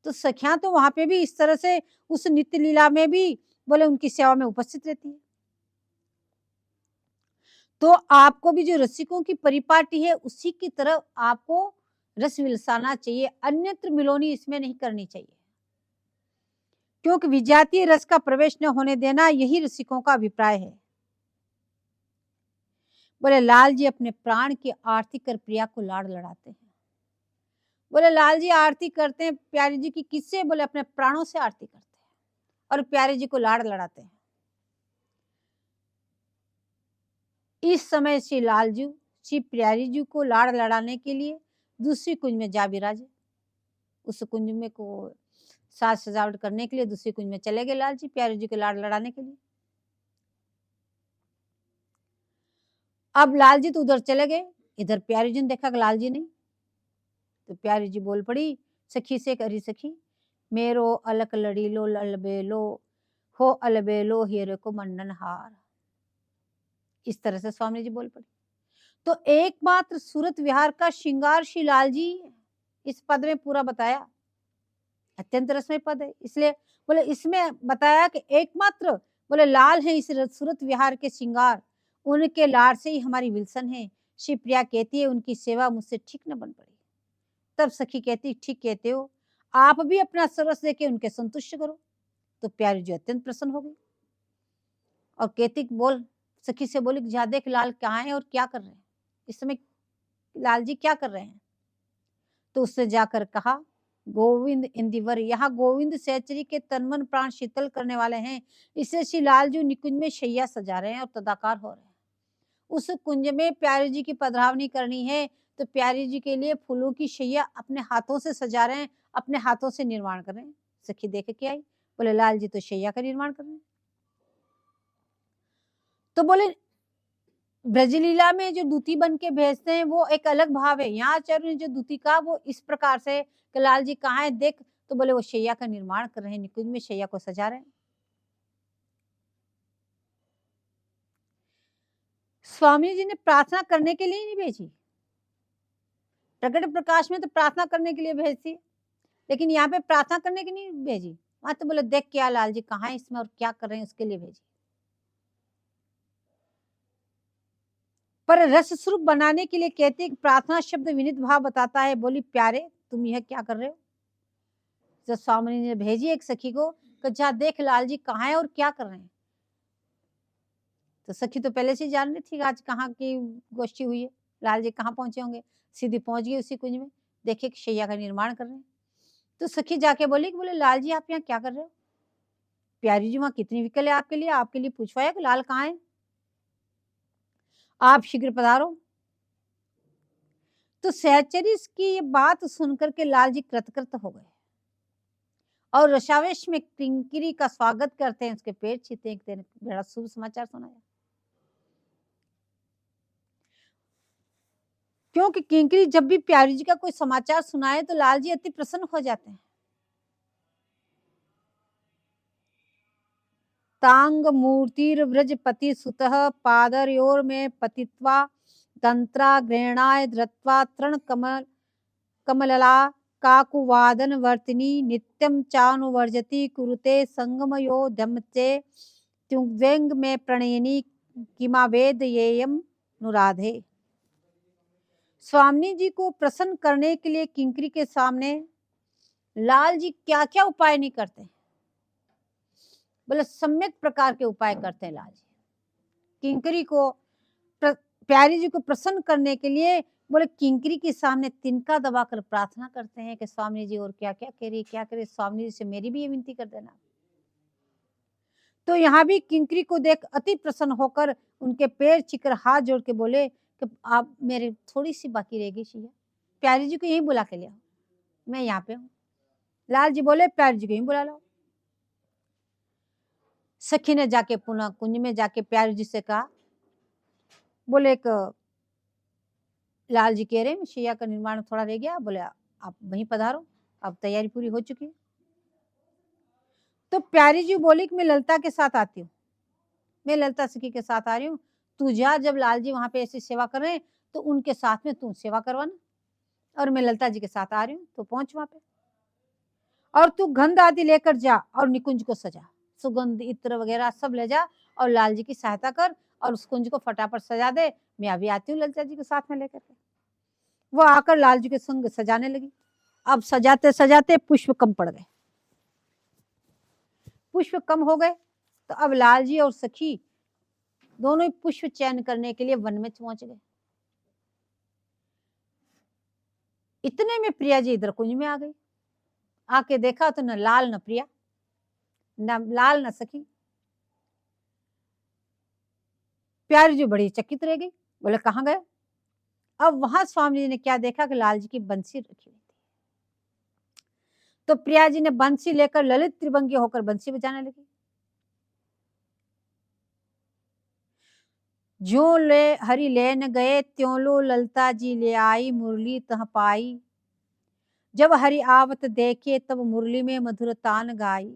तो सखियां तो वहां पे भी इस तरह से उस नित्य लीला में भी बोले उनकी सेवा में उपस्थित रहती है। तो आपको भी जो रसिकों की परिपाटी है उसी की तरह आपको रस विलसाना चाहिए, अन्यत्र मिलोनी इसमें नहीं करनी चाहिए, क्योंकि विजातीय रस का प्रवेश न होने देना यही रसिकों का अभिप्राय है। बोले लाल जी अपने प्राण की आरती कर प्रिया को लाड़ लड़ाते हैं। बोले लाल जी आरती करते हैं प्यारी जी की, किससे? बोले अपने प्राणों से आरती करते हैं और प्यारी जी को लाड़ लड़ाते हैं। इस समय श्री लालजू श्री प्यारी जी को लाड़ लड़ाने के लिए दूसरी कुंज में जा विराजे। उस कुंज में को साज सजावट करने के लिए दूसरी कुंज में चले गए लाल जी प्यारी जी को लाड़ लड़ाने के लिए। अब लाल जी तो उधर चले गए, इधर प्यारी जी ने देखा कि लाल जी नहीं, तो प्यारी जी बोल पड़ी सखी से, करी सखी मेरो अलक लड़ीलो ललबेलो हो अलबेलो हीरे को मंडन हार। इस तरह से स्वामी जी बोल पड़े। तो एकमात्र सूरत विहार का श्रृंगार श्री लाल जी इस पद में पूरा बताया, अत्यंत रसमय पद है, इसलिए बोले इसमें बताया कि एकमात्र बोले लाल है इस सूरत विहार के श्रृंगार, उनके लाड़ से ही हमारी विल्सन है। श्री प्रिया कहती है उनकी सेवा मुझसे ठीक न बन पड़ी। तब सखी कहती ठीक कहते हो, आप भी अपना सरस देके उनके संतुष्ट करो। तो प्यारी जी अत्यंत प्रसन्न हो गई और कहती बोल सखी से बोली जा देख लाल कहाँ है और क्या कर रहे हैं, इस समय लाल जी क्या कर रहे हैं। तो उससे जाकर कहा गोविंद इंदिवर, यहाँ गोविंद सहचरी के तनमन प्राण शीतल करने वाले हैं, इससे श्री लाल जी निकुंज में शैया सजा रहे हैं और तदाकार हो रहे हैं। उस कुंज में प्यारी जी की पधरावनी करनी है, तो प्यारी जी के लिए फूलों की शैया अपने हाथों से सजा रहे हैं, अपने हाथों से निर्माण कर रहे हैं। सखी देख के आई, बोले लाल जी तो शैया का निर्माण कर रहे हैं। तो बोले ब्रजलीला में जो दूती बन के भेजते हैं वो एक अलग भाव है, यहाँ आचार्य जो दूती का वो इस प्रकार से कि लाल जी कहाँ है देख, तो बोले वो शैया का निर्माण कर रहे हैं, निकुंज में शैया को सजा रहे हैं। स्वामी जी ने प्रार्थना करने के लिए नहीं भेजी, प्रकट प्रकाश में तो प्रार्थना करने के लिए भेजती, लेकिन यहाँ पे प्रार्थना करने के नहीं भेजी, वहां तो बोले देख क्या लाल जी कहाँ है इसमें और क्या कर रहे हैं उसके लिए भेजी। पर रस स्वरूप बनाने के लिए कहते हैं प्रार्थना शब्द विनित भाव बताता है। बोली प्यारे तुम यह क्या कर रहे हो। जब स्वामी ने भेजी एक सखी को जा देख लाल जी कहाँ है और क्या कर रहे हैं, तो सखी तो पहले से जान रही थी आज कहाँ की गोष्ठी हुई है, लाल जी कहाँ पहुंचे होंगे, सीधी पहुंच गई उसी कुंज में, देखे शैया का निर्माण कर रहे हैं। तो सखी जाके बोली कि बोले लाल जी आप यहाँ क्या कर रहे हो, प्यारी जी वहां कितनी विकल है आपके लिए पूछवाया कि लाल कहाँ है, आप शीघ्र पधारो। तो सहचरी की ये बात सुनकर के लाल जी कृतकृत हो गए और रसावेश में किंकरी का स्वागत करते हैं, उसके पेट छीते हैं, बड़ा शुभ समाचार सुनाया। क्योंकि किंकरी जब भी प्यारी जी का कोई समाचार सुनाए तो लाल जी अति प्रसन्न हो जाते हैं। तांग मूर्तिर व्रजपति सुतः पादरयोर में पतित्वा तंत्रा ग्रहणाय धृत्वा तृण कमलला काकुवादन वर्तिनी नित्यम चानुवर्जति कुरुते संगमयो धम्मचे त्युग्वेंग में प्रणयिनी किमा वेद येयम नुराधे। स्वामी जी को प्रसन्न करने के लिए किंकरी के सामने लाल जी क्या क्या उपाय नहीं करते, बोले सम्यक प्रकार के उपाय करते हैं लाल जी। किंकरी को प्यारी जी को प्रसन्न करने के लिए बोले किंकरी के सामने तिनका दबाकर प्रार्थना करते हैं कि स्वामी जी और क्या क्या करे स्वामी जी से मेरी भी ये विनती कर देना। तो यहाँ भी किंकरी को देख अति प्रसन्न होकर उनके पैर चिकर हाथ जोड़ के बोले कि आप मेरे थोड़ी सी बाकी रहेगी शैया, प्यारी जी को यही बुला के ले आओ, मैं यहाँ पे हूँ। लाल जी बोले प्यारी जी को यही बुला लो। सखी ने जाके पुनः कुंज में जाके प्यारी जी से कहा, बोले एक लाल जी कह रहे हैं शैया का निर्माण थोड़ा रह गया, बोले आप वहीं पधारो, अब तैयारी पूरी हो चुकी है। तो प्यारी जी बोली कि मैं ललिता के साथ आती हूँ, मैं ललिता सखी के साथ आ रही हूँ, तू जा, जब लाल जी वहां पे ऐसी सेवा कर रहे हैं तो उनके साथ में तू सेवा करवाना, और मैं ललिता जी के साथ आ रही हूँ, तो पहुंच वहां पे और तू गंध आदि लेकर जा और निकुंज को सजा, सुगंध इत्र वगैरह सब ले जा और लाल जी की सहायता कर और उस कुंज को फटाफट सजा दे, मैं अभी आती हूँ ललिता जी को साथ में लेकर के। वो आकर लाल जी के संग सजाने लगी। अब सजाते सजाते पुष्प कम पड़ गए, पुष्प कम हो गए, तो अब लाल जी और सखी दोनों ही पुष्प चयन करने के लिए वन में पहुंच गए। इतने में प्रिया जी इधर कुंज में आ गई। आके देखा तो न लाल न प्रिया, न लाल न सखी। प्यारी जी बड़ी चकित रह गई, बोले कहाँ गए। अब वहां स्वामी जी ने क्या देखा कि लाल जी की बंसी रखी हुई थी। तो प्रिया जी ने बंसी लेकर ललित त्रिभंगी होकर बंसी बजाने लगी। ज्यों ले हरि लेन गए त्यों लो ललता जी ले आई, मुरली तह पाई। जब हरि आवत देखे तब मुरली में मधुर तान गाई।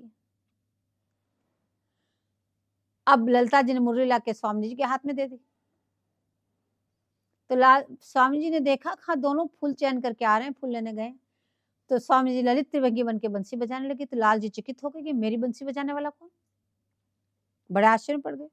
अब ललता जी ने मुरली लाके स्वामी जी के हाथ में दे दी। तो लाल स्वामी जी ने देखा हाँ दोनों फूल चयन करके आ रहे हैं, फूल लेने गए। तो स्वामी जी ललित त्रिभंगी बन के बंसी बजाने लगी। तो लाल जी चकित हो गए कि मेरी बंसी बजाने वाला कौन, बड़े आश्चर्य पड़ गए।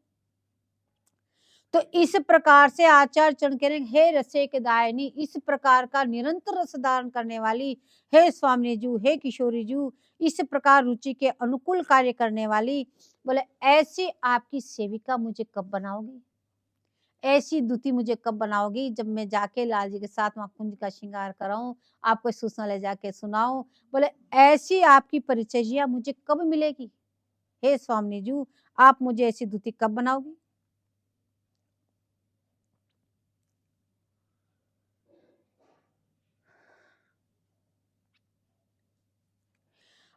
तो इस प्रकार से आचार्य चरण कह रहे हैं, हे रसिक दायनी, इस प्रकार का निरंतर रस धारण करने वाली, हे स्वामी जू, हे किशोरी जू, इस प्रकार रुचि के अनुकूल कार्य करने वाली, बोले ऐसी आपकी सेविका मुझे कब बनाओगी, ऐसी दूती मुझे कब बनाओगी, जब मैं जाके लाल जी के साथ वहां कुंज का श्रृंगार कराऊं, आपको सूचना ले जाके सुनाऊं। बोले ऐसी आपकी परिचर्या मुझे कब मिलेगी, हे स्वामी जू, आप मुझे ऐसी दूती कब बनाओगी।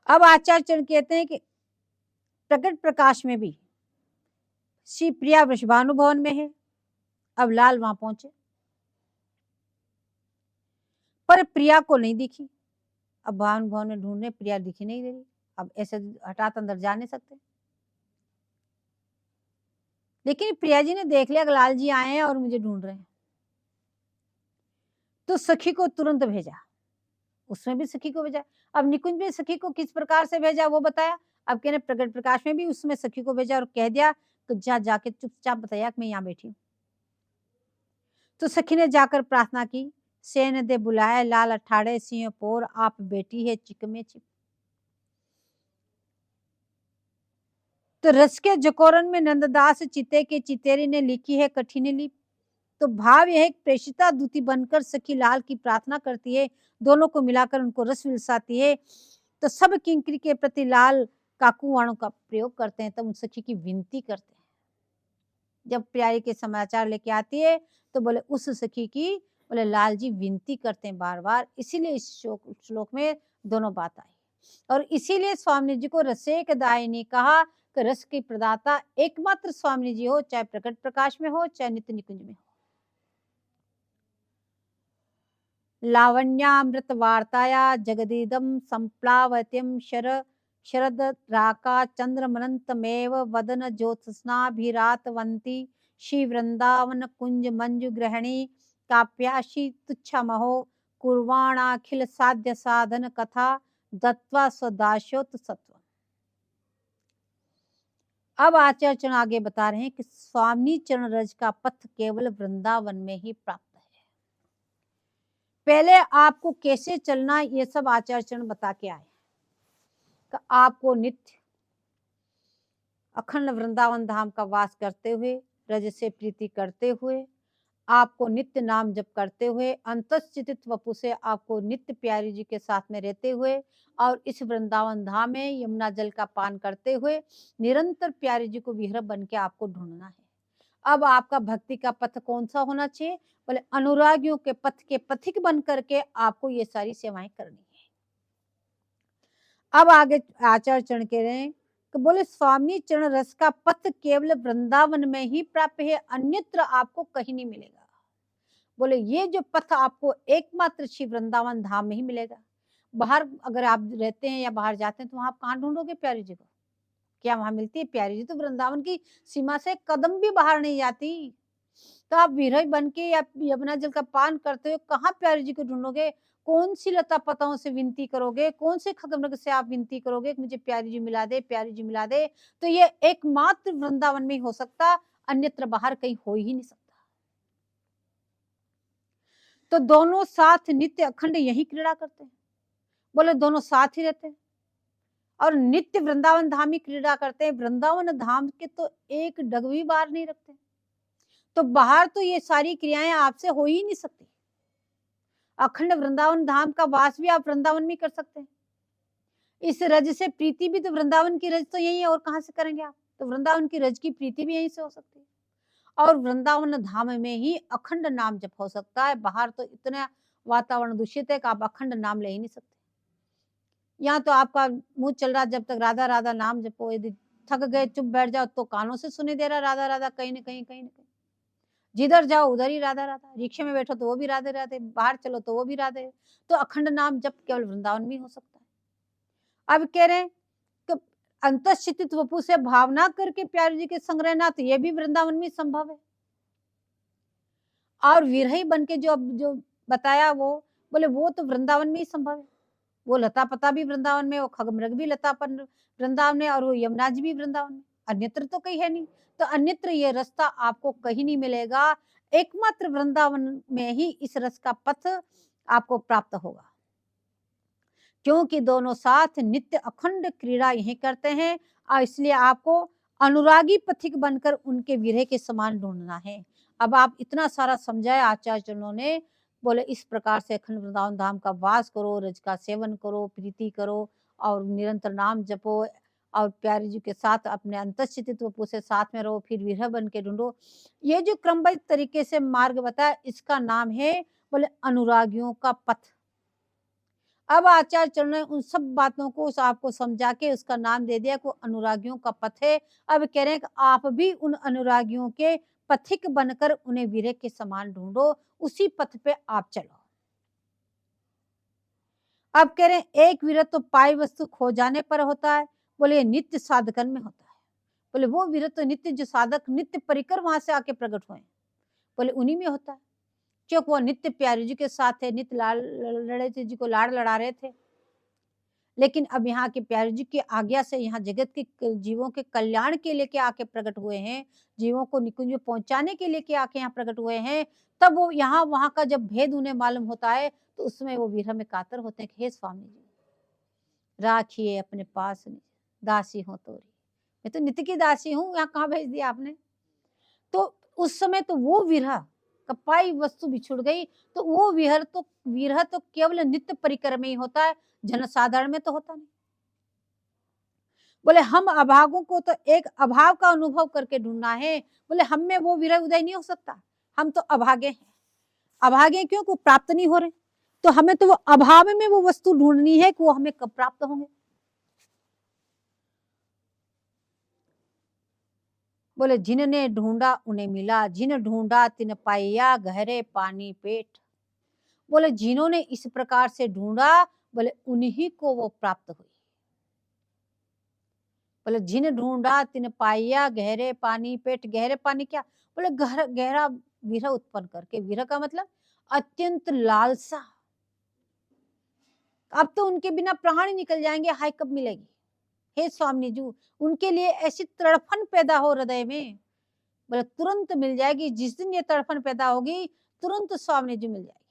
अब आचार्य चरण कहते हैं कि प्रकट प्रकाश में भी श्री प्रिया वृषभानु भवन में है। अब लाल वहां पहुंचे पर प्रिया को नहीं दिखी। अब भानु भवन में ढूंढने, प्रिया दिखी नहीं दे रही। अब ऐसे हठात अंदर जा नहीं सकते, लेकिन प्रिया जी ने देख लिया कि लाल जी आए हैं और मुझे ढूंढ रहे हैं। तो सखी को तुरंत भेजा, उसमें भी सखी को भेजा। अब निकुंज में सखी को किस प्रकार से भेजा वो बताया। अब कहने प्रकट प्रकाश में भी उसमें सखी को भेजा और कह दिया कि जाके चुपचाप बताया कि मैं यहाँ बैठी हूँ। तो सखी ने जाकर प्रार्थना की, सेन दे बुलाए लाल अठाड़े सिंह पोर, आप बेटी है चिक में छिप। तो रस के जकोरन में नंददास चिते के चितेरी ने लिखी है कठिन लिपि। तो भाव यह प्रेषिता दूती बनकर सखी लाल की प्रार्थना करती है, दोनों को मिलाकर उनको रस विलसाती है। तो सब किंकरी के प्रति लाल काकू वाणों का प्रयोग करते हैं, तब उन सखी की विनती करते हैं। जब प्यारी के समाचार लेके आती है तो बोले उस सखी की, बोले लाल जी विनती करते हैं बार बार, इसीलिए इस श्लोक में दोनों बात आई। और इसीलिए स्वामी जी को रसिक दायिनी कहा कि रस की प्रदाता एकमात्र स्वामी जी हो, चाहे प्रकट प्रकाश में हो चाहे नित्य निकुंज में हो। लावण्यामृत वार्ताया जगदीदम संप्लावत्यम शरद राका चंद्रमनंतमेव वदन ज्योत्स्नाभिरातवंती श्री वृंदावन कुंज मंजु ग्रहणी काप्याशी तुच्छमहो कुर्वाणाखिल साध्य साधन कथा दत्वा स्वदास्योत सत्व। अब आचार्य चरण आगे बता रहे हैं कि स्वामी चरण रज का पथ केवल वृंदावन में ही प्राप्त है। पहले आपको कैसे चलना ये सब आचार्य चरण बता के आए। तो आपको नित्य अखंड वृंदावन धाम का वास करते हुए, रज से प्रीति करते हुए, आपको नित्य नाम जप करते हुए, अंतश्चित वपु से आपको नित्य प्यारी जी के साथ में रहते हुए और इस वृंदावन धाम में यमुना जल का पान करते हुए निरंतर प्यारी जी को विहर बन के आपको ढूंढना है। अब आपका भक्ति का पथ कौन सा होना चाहिए, बोले अनुरागियों के पथ के पथिक बन करके आपको ये सारी सेवाएं करनी है। अब आगे आचार्य चरण कह रहे हैं कि बोले स्वामी चरण रस का पथ केवल वृंदावन में ही प्राप्त है, अन्यत्र आपको कहीं नहीं मिलेगा। बोले ये जो पथ आपको एकमात्र श्री वृंदावन धाम में ही मिलेगा। बाहर अगर आप रहते हैं या बाहर जाते हैं तो वहां आप कहाँ ढूंढोगे प्यारी जी को, क्या वहां मिलती है। प्यारी जी तो वृंदावन की सीमा से कदम भी बाहर नहीं जाती। तो आप विरह बन के या यमुना जल का पान करते हुए कहाँ प्यारी जी को ढूंढोगे, कौन सी लता पताओं से विनती करोगे, कौन से खगमृग से आप विनती करोगे कि मुझे प्यारी जी मिला दे, प्यारी जी मिला दे। तो ये एकमात्र वृंदावन में हो सकता, अन्यत्र बाहर कहीं हो ही नहीं सकता। तो दोनों साथ नित्य अखंड यही क्रीड़ा करते हैं। बोले दोनों साथ ही रहते हैं और नित्य वृंदावन धाम ही क्रीड़ा करते हैं। वृंदावन धाम के तो एक डग भी बाहर नहीं रखते। तो बाहर तो ये सारी क्रियाएं आपसे हो ही नहीं सकती। अखंड वृंदावन धाम का वास भी आप वृंदावन में कर सकते हैं। इस रज से प्रीति भी तो वृंदावन की रज तो यही है, और कहां से करेंगे आप? तो वृंदावन की रज की प्रीति भी यहीं से हो सकती है। और वृंदावन धाम में ही अखंड नाम जप हो सकता है। बाहर तो इतना वातावरण दूषित है कि आप अखंड नाम ले ही नहीं सकते। यहाँ तो आपका मुंह चल रहा, जब तक राधा राधा नाम जपो, यदि थक गए चुप बैठ जाओ तो कानों से सुने दे रहा राधा राधा, कहीं न कहीं कहीं न कहीं। जिधर जाओ उधर ही राधा राधा, रिक्शे में बैठो तो वो भी राधे राधे, बाहर चलो तो वो भी राधे। तो अखंड नाम जप केवल वृंदावन में हो सकता है। अब कह रहे हैं कि अंतःस्थित वपु से भावना करके प्यारे जी के संग रहना, तो ये भी वृंदावन में संभव है। और विरही बन के जो बताया वो, बोले वो तो वृंदावन में ही संभव है। वो लता पता भी वृंदावन में, वो खगमृग भी लतापन वृंदावन में, और वो यमुना जी भी वृंदावन में। अन्यत्र तो कहीं है नहीं। तो अन्यत्र ये रास्ता आपको कहीं नहीं मिलेगा। एकमात्र वृंदावन में ही इस रस का पथ आपको प्राप्त होगा, क्योंकि दोनों साथ नित्य अखंड क्रीड़ा यही करते हैं। और इसलिए आपको अनुरागी पथिक बनकर उनके विरह के समान ढूंढना है। अब आप इतना सारा समझाए आचार्यजनों ने, बोले इस प्रकार से अखंड वृंदावन धाम का वास करो, रज का सेवन करो, प्रीति करो और निरंतर नाम जपो, और प्यारे जी के साथ अपने अंतःस्थित वपु से साथ में रहो, फिर विरह बन के ढूंढो। ये जो क्रमबद्ध तरीके से मार्ग बताया, इसका नाम है बोले अनुरागियों का पथ। अब आचार्य चरण ने उन सब बातों को आपको समझा के उसका नाम दे दिया को अनुरागियों का पथ है। अब कह रहे हैं कि आप भी उन अनुरागियों के पथिक बनकर उन्हें विरह के समान ढूंढो, उसी पथ पे आप चलो। अब कह रहे हैं एक विरह तो पाई वस्तु खो जाने पर होता है, बोले नित्य साधकन में होता है। बोले वो विरह तो नित्य जो साधक नित्य परिकर वहां से आके प्रकट हुए, बोले उन्हीं में होता है। क्योंकि वो नित्य प्यारे जी के साथ है, नित्य लाड़ लड़े थे, जी को लाड़ लड़ा रहे थे। लेकिन अब यहाँ के प्यारे जी की आज्ञा से यहाँ जगत के जीवों के कल्याण के लिए आके प्रकट हुए हैं, जीवों को निकुंज में पहुंचाने के लिए आके यहाँ प्रकट हुए हैं। तब वो यहाँ वहां का जब भेद उन्हें मालूम होता है, तो उसमें वो विरह में कातर होते हैं कि हे स्वामी जी राखिए अपने पास, दासी हो तोरी। मैं तो नित्य की दासी हूँ, यहाँ कहाँ भेज दिया आपने? तो उस समय तो वो विरह कपाई वस्तु बिछुड़ गई, तो वो विरह तो केवल नित्य परिकर में ही होता है, जनसाधारण में तो होता नहीं। बोले हम अभागों को तो एक अभाव का अनुभव करके ढूंढना है। बोले हम में वो विरह उदय नहीं हो सकता, हम तो अभागे हैं। अभागे क्यों? को प्राप्त नहीं हो रहे, तो हमें तो वो अभाव में वो वस्तु ढूंढनी है कि वो हमें कब प्राप्त होंगे। बोले जिनने ढूंढा उन्हें मिला, जिन ढूंढा तिन पाया गहरे पानी पेट। बोले जिन्होंने इस प्रकार से ढूंढा, बोले उन्हीं को वो प्राप्त हुई। बोले जिन ढूंढा तिन पाया गहरे पानी पेट। गहरे पानी क्या? बोले गहरा विरह उत्पन्न करके। विरह का मतलब अत्यंत लालसा। अब तो उनके बिना प्राण निकल जाएंगे, हाय कब मिलेगी? हे स्वामी जी, उनके लिए ऐसी तड़फन पैदा हो हृदय में, बोले तुरंत मिल जाएगी। जिस दिन ये तड़फन पैदा होगी, तुरंत स्वामी जी मिल जाएगी।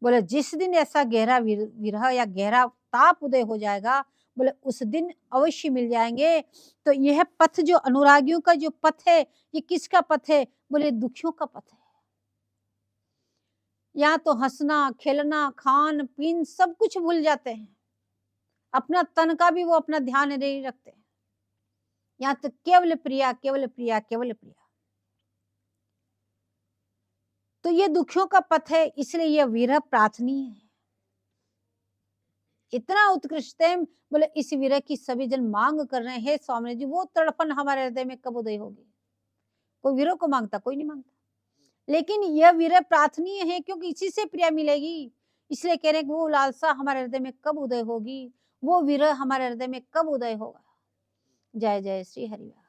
बोले जिस दिन ऐसा गहरा विरह या गहरा ताप उदय हो जाएगा, बोले उस दिन अवश्य मिल जाएंगे। तो यह पथ जो अनुरागियों का जो पथ है, ये किसका पथ है? बोले दुखियों का पथ है। यहाँ तो हंसना खेलना खान पीन सब कुछ भूल जाते हैं, अपना तन का भी वो अपना ध्यान नहीं रखते। यहाँ तो केवल प्रिया केवल प्रिया केवल प्रिया। तो ये दुखियों का पथ है, इसलिए यह विरह प्रार्थनीय है। इतना उत्कृष्ट है, बोले इस विरह की सभी जन मांग कर रहे हैं, स्वामी जी वो तड़पन हमारे हृदय में कब उदय होगी? कोई विरह को मांगता? कोई नहीं मांगता। लेकिन यह विरह प्रार्थनीय है, क्योंकि इसी से प्रिया मिलेगी। इसलिए कह रहे हैं कि वो लालसा हमारे हृदय में कब उदय होगी, वो विरह हमारे हृदय में कब उदय होगा। जय जय श्री हरिवार।